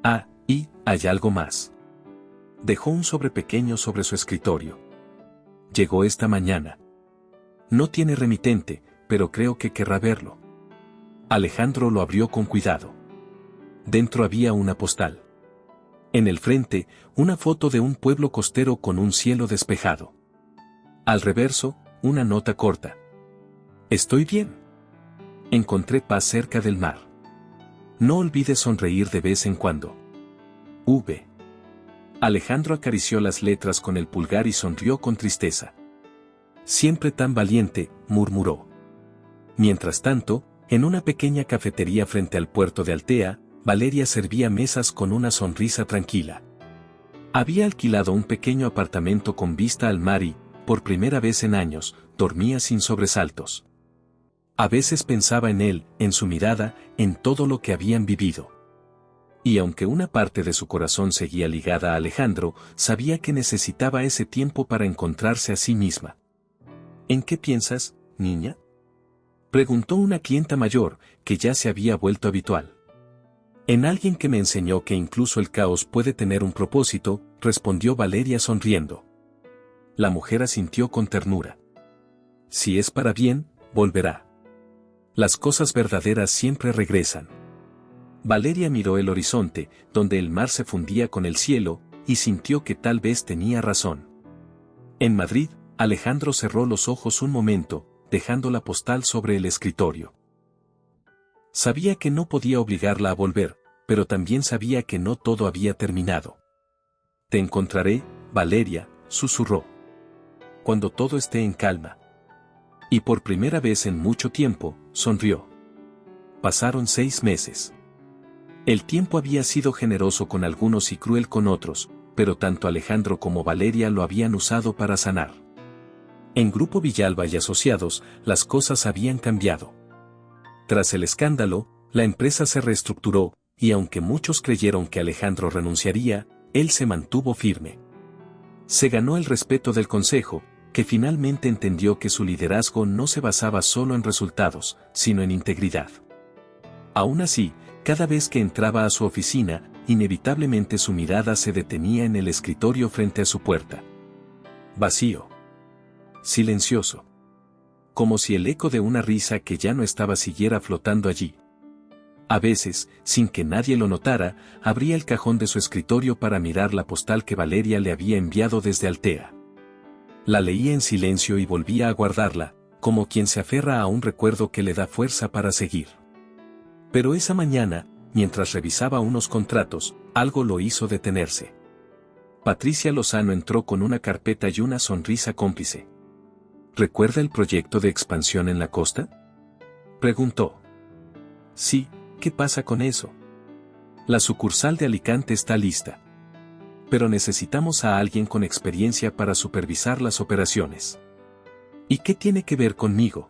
Ah, y hay algo más. Dejó un sobre pequeño sobre su escritorio. Llegó esta mañana. No tiene remitente, pero creo que querrá verlo. Alejandro lo abrió con cuidado. Dentro había una postal. En el frente, una foto de un pueblo costero con un cielo despejado. Al reverso, una nota corta. Estoy bien. Encontré paz cerca del mar. No olvides sonreír de vez en cuando. V. Alejandro acarició las letras con el pulgar y sonrió con tristeza. Siempre tan valiente, murmuró. Mientras tanto, en una pequeña cafetería frente al puerto de Altea, Valeria servía mesas con una sonrisa tranquila. Había alquilado un pequeño apartamento con vista al mar y, por primera vez en años, dormía sin sobresaltos. A veces pensaba en él, en su mirada, en todo lo que habían vivido. Y aunque una parte de su corazón seguía ligada a Alejandro, sabía que necesitaba ese tiempo para encontrarse a sí misma. ¿En qué piensas, niña?, preguntó una clienta mayor, que ya se había vuelto habitual. En alguien que me enseñó que incluso el caos puede tener un propósito, respondió Valeria sonriendo. La mujer asintió con ternura. Si es para bien, volverá. Las cosas verdaderas siempre regresan. Valeria miró el horizonte, donde el mar se fundía con el cielo, y sintió que tal vez tenía razón. En Madrid, Alejandro cerró los ojos un momento, dejando la postal sobre el escritorio. Sabía que no podía obligarla a volver, pero también sabía que no todo había terminado. Te encontraré, Valeria, susurró. Cuando todo esté en calma. Y por primera vez en mucho tiempo, sonrió. Pasaron 6 meses. El tiempo había sido generoso con algunos y cruel con otros, pero tanto Alejandro como Valeria lo habían usado para sanar. En Grupo Villalba y Asociados, las cosas habían cambiado. Tras el escándalo, la empresa se reestructuró, y aunque muchos creyeron que Alejandro renunciaría, él se mantuvo firme. Se ganó el respeto del consejo, que finalmente entendió que su liderazgo no se basaba solo en resultados, sino en integridad. Aún así, cada vez que entraba a su oficina, inevitablemente su mirada se detenía en el escritorio frente a su puerta. Vacío. Silencioso. Como si el eco de una risa que ya no estaba siguiera flotando allí. A veces, sin que nadie lo notara, abría el cajón de su escritorio para mirar la postal que Valeria le había enviado desde Altea. La leía en silencio y volvía a guardarla, como quien se aferra a un recuerdo que le da fuerza para seguir. Pero esa mañana, mientras revisaba unos contratos, algo lo hizo detenerse. Patricia Lozano entró con una carpeta y una sonrisa cómplice. ¿Recuerda el proyecto de expansión en la costa?, preguntó. Sí, ¿qué pasa con eso? La sucursal de Alicante está lista. Pero necesitamos a alguien con experiencia para supervisar las operaciones. ¿Y qué tiene que ver conmigo?,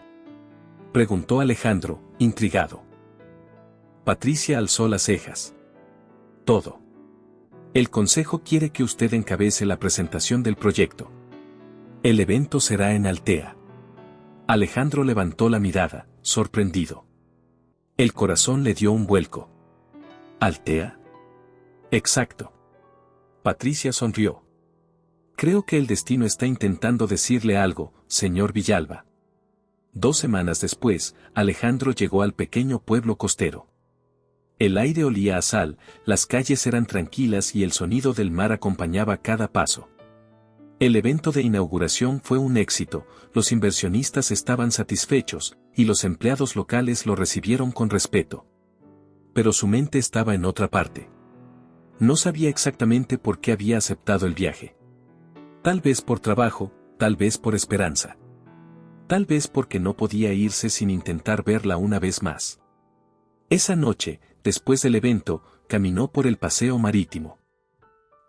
preguntó Alejandro, intrigado. Patricia alzó las cejas. Todo. El consejo quiere que usted encabece la presentación del proyecto. El evento será en Altea. Alejandro levantó la mirada, sorprendido. El corazón le dio un vuelco. ¿Altea? Exacto. Patricia sonrió. Creo que el destino está intentando decirle algo, señor Villalba. 2 semanas después, Alejandro llegó al pequeño pueblo costero. El aire olía a sal, las calles eran tranquilas y el sonido del mar acompañaba cada paso. El evento de inauguración fue un éxito, los inversionistas estaban satisfechos, y los empleados locales lo recibieron con respeto. Pero su mente estaba en otra parte. No sabía exactamente por qué había aceptado el viaje. Tal vez por trabajo, tal vez por esperanza. Tal vez porque no podía irse sin intentar verla una vez más. Esa noche, después del evento, caminó por el paseo marítimo.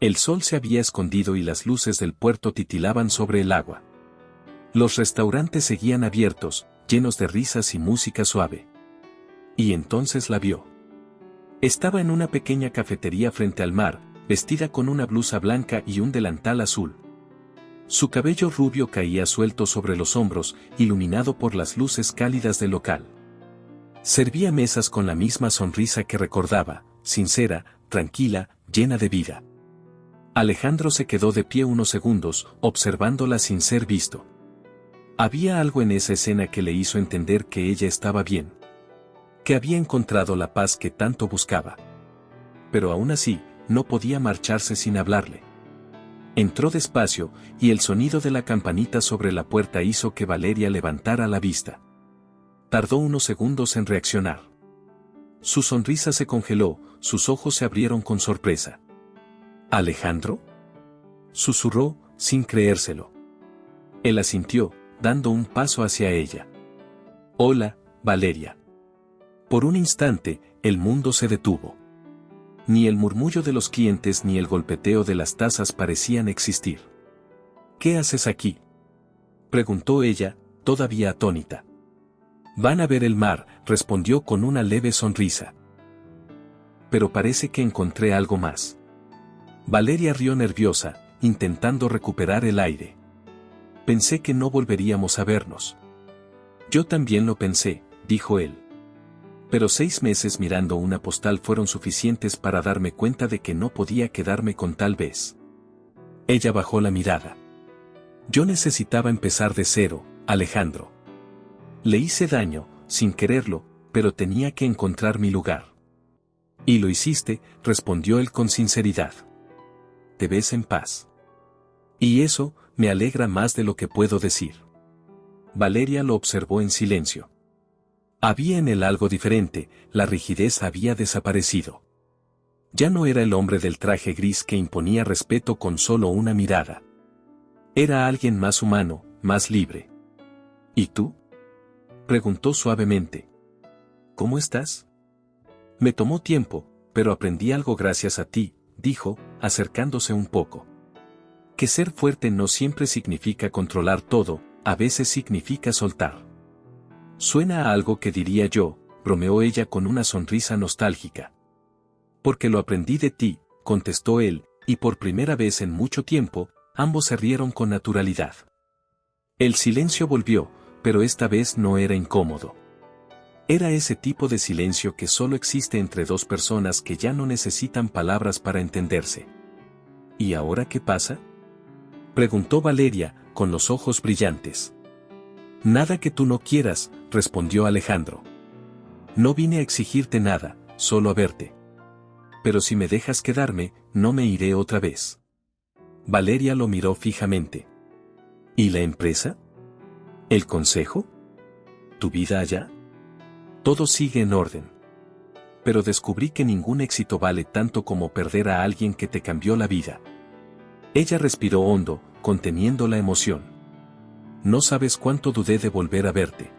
El sol se había escondido y las luces del puerto titilaban sobre el agua. Los restaurantes seguían abiertos, llenos de risas y música suave. Y entonces la vio. Estaba en una pequeña cafetería frente al mar, vestida con una blusa blanca y un delantal azul. Su cabello rubio caía suelto sobre los hombros, iluminado por las luces cálidas del local. Servía mesas con la misma sonrisa que recordaba, sincera, tranquila, llena de vida. Alejandro se quedó de pie unos segundos, observándola sin ser visto. Había algo en esa escena que le hizo entender que ella estaba bien. Que había encontrado la paz que tanto buscaba. Pero aún así, no podía marcharse sin hablarle. Entró despacio, y el sonido de la campanita sobre la puerta hizo que Valeria levantara la vista. Tardó unos segundos en reaccionar. Su sonrisa se congeló, sus ojos se abrieron con sorpresa. ¿Alejandro? Susurró, sin creérselo. Él asintió, dando un paso hacia ella. Hola, Valeria. Por un instante, el mundo se detuvo. Ni el murmullo de los clientes ni el golpeteo de las tazas parecían existir. ¿Qué haces aquí?, preguntó ella, todavía atónita. Van a ver el mar, respondió con una leve sonrisa. Pero parece que encontré algo más. Valeria rió nerviosa, intentando recuperar el aire. Pensé que no volveríamos a vernos. Yo también lo pensé, dijo él. Pero 6 meses mirando una postal fueron suficientes para darme cuenta de que no podía quedarme con tal vez. Ella bajó la mirada. Yo necesitaba empezar de cero, Alejandro. Le hice daño, sin quererlo, pero tenía que encontrar mi lugar. Y lo hiciste, respondió él con sinceridad. Te ves en paz. Y eso, me alegra más de lo que puedo decir. Valeria lo observó en silencio. Había en él algo diferente, la rigidez había desaparecido. Ya no era el hombre del traje gris que imponía respeto con solo una mirada. Era alguien más humano, más libre. ¿Y tú?, preguntó suavemente. ¿Cómo estás? Me tomó tiempo, pero aprendí algo gracias a ti, dijo, acercándose un poco. Que ser fuerte no siempre significa controlar todo, a veces significa soltar. Suena a algo que diría yo, bromeó ella con una sonrisa nostálgica. Porque lo aprendí de ti, contestó él, y por primera vez en mucho tiempo, ambos se rieron con naturalidad. El silencio volvió, pero esta vez no era incómodo. Era ese tipo de silencio que solo existe entre dos personas que ya no necesitan palabras para entenderse. ¿Y ahora qué pasa?, preguntó Valeria, con los ojos brillantes. Nada que tú no quieras, respondió Alejandro. No vine a exigirte nada, solo a verte. Pero si me dejas quedarme, no me iré otra vez. Valeria lo miró fijamente. ¿Y la empresa? ¿El consejo? ¿Tu vida allá? Todo sigue en orden. Pero descubrí que ningún éxito vale tanto como perder a alguien que te cambió la vida. Ella respiró hondo, conteniendo la emoción. No sabes cuánto dudé de volver a verte.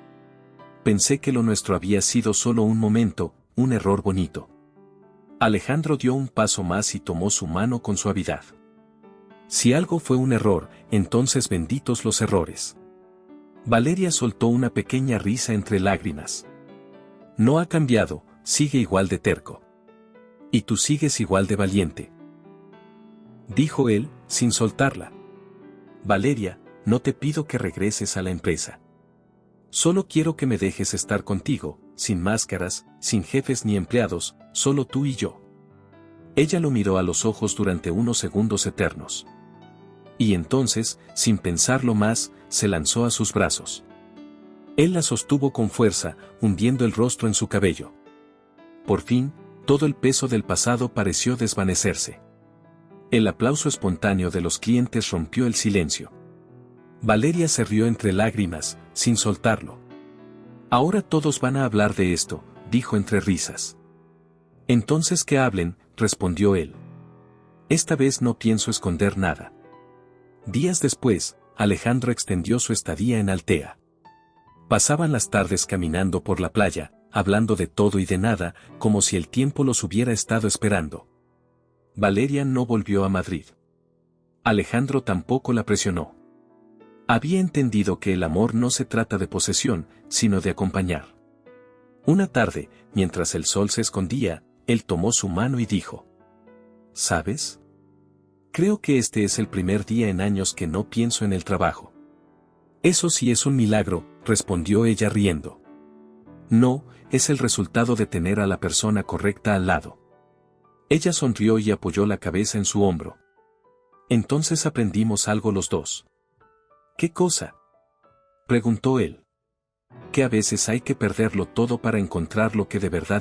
Pensé que lo nuestro había sido solo un momento, un error bonito. Alejandro dio un paso más y tomó su mano con suavidad. Si algo fue un error, entonces benditos los errores. Valeria soltó una pequeña risa entre lágrimas. No ha cambiado, sigue igual de terco. Y tú sigues igual de valiente, dijo él, sin soltarla. Valeria, no te pido que regreses a la empresa. Solo quiero que me dejes estar contigo, sin máscaras, sin jefes ni empleados, solo tú y yo. Ella lo miró a los ojos durante unos segundos eternos. Y entonces, sin pensarlo más, se lanzó a sus brazos. Él la sostuvo con fuerza, hundiendo el rostro en su cabello. Por fin, todo el peso del pasado pareció desvanecerse. El aplauso espontáneo de los clientes rompió el silencio. Valeria se rió entre lágrimas, sin soltarlo. Ahora todos van a hablar de esto, dijo entre risas. Entonces que hablen, respondió él. Esta vez no pienso esconder nada. Días después, Alejandro extendió su estadía en Altea. Pasaban las tardes caminando por la playa, hablando de todo y de nada, como si el tiempo los hubiera estado esperando. Valeria no volvió a Madrid. Alejandro tampoco la presionó. Había entendido que el amor no se trata de posesión, sino de acompañar. Una tarde, mientras el sol se escondía, él tomó su mano y dijo: ¿Sabes? Creo que este es el primer día en años que no pienso en el trabajo. Eso sí es un milagro, respondió ella riendo. No, es el resultado de tener a la persona correcta al lado. Ella sonrió y apoyó la cabeza en su hombro. Entonces aprendimos algo los dos. ¿Qué cosa? Preguntó él. Que a veces hay que perderlo todo para encontrar lo que de verdad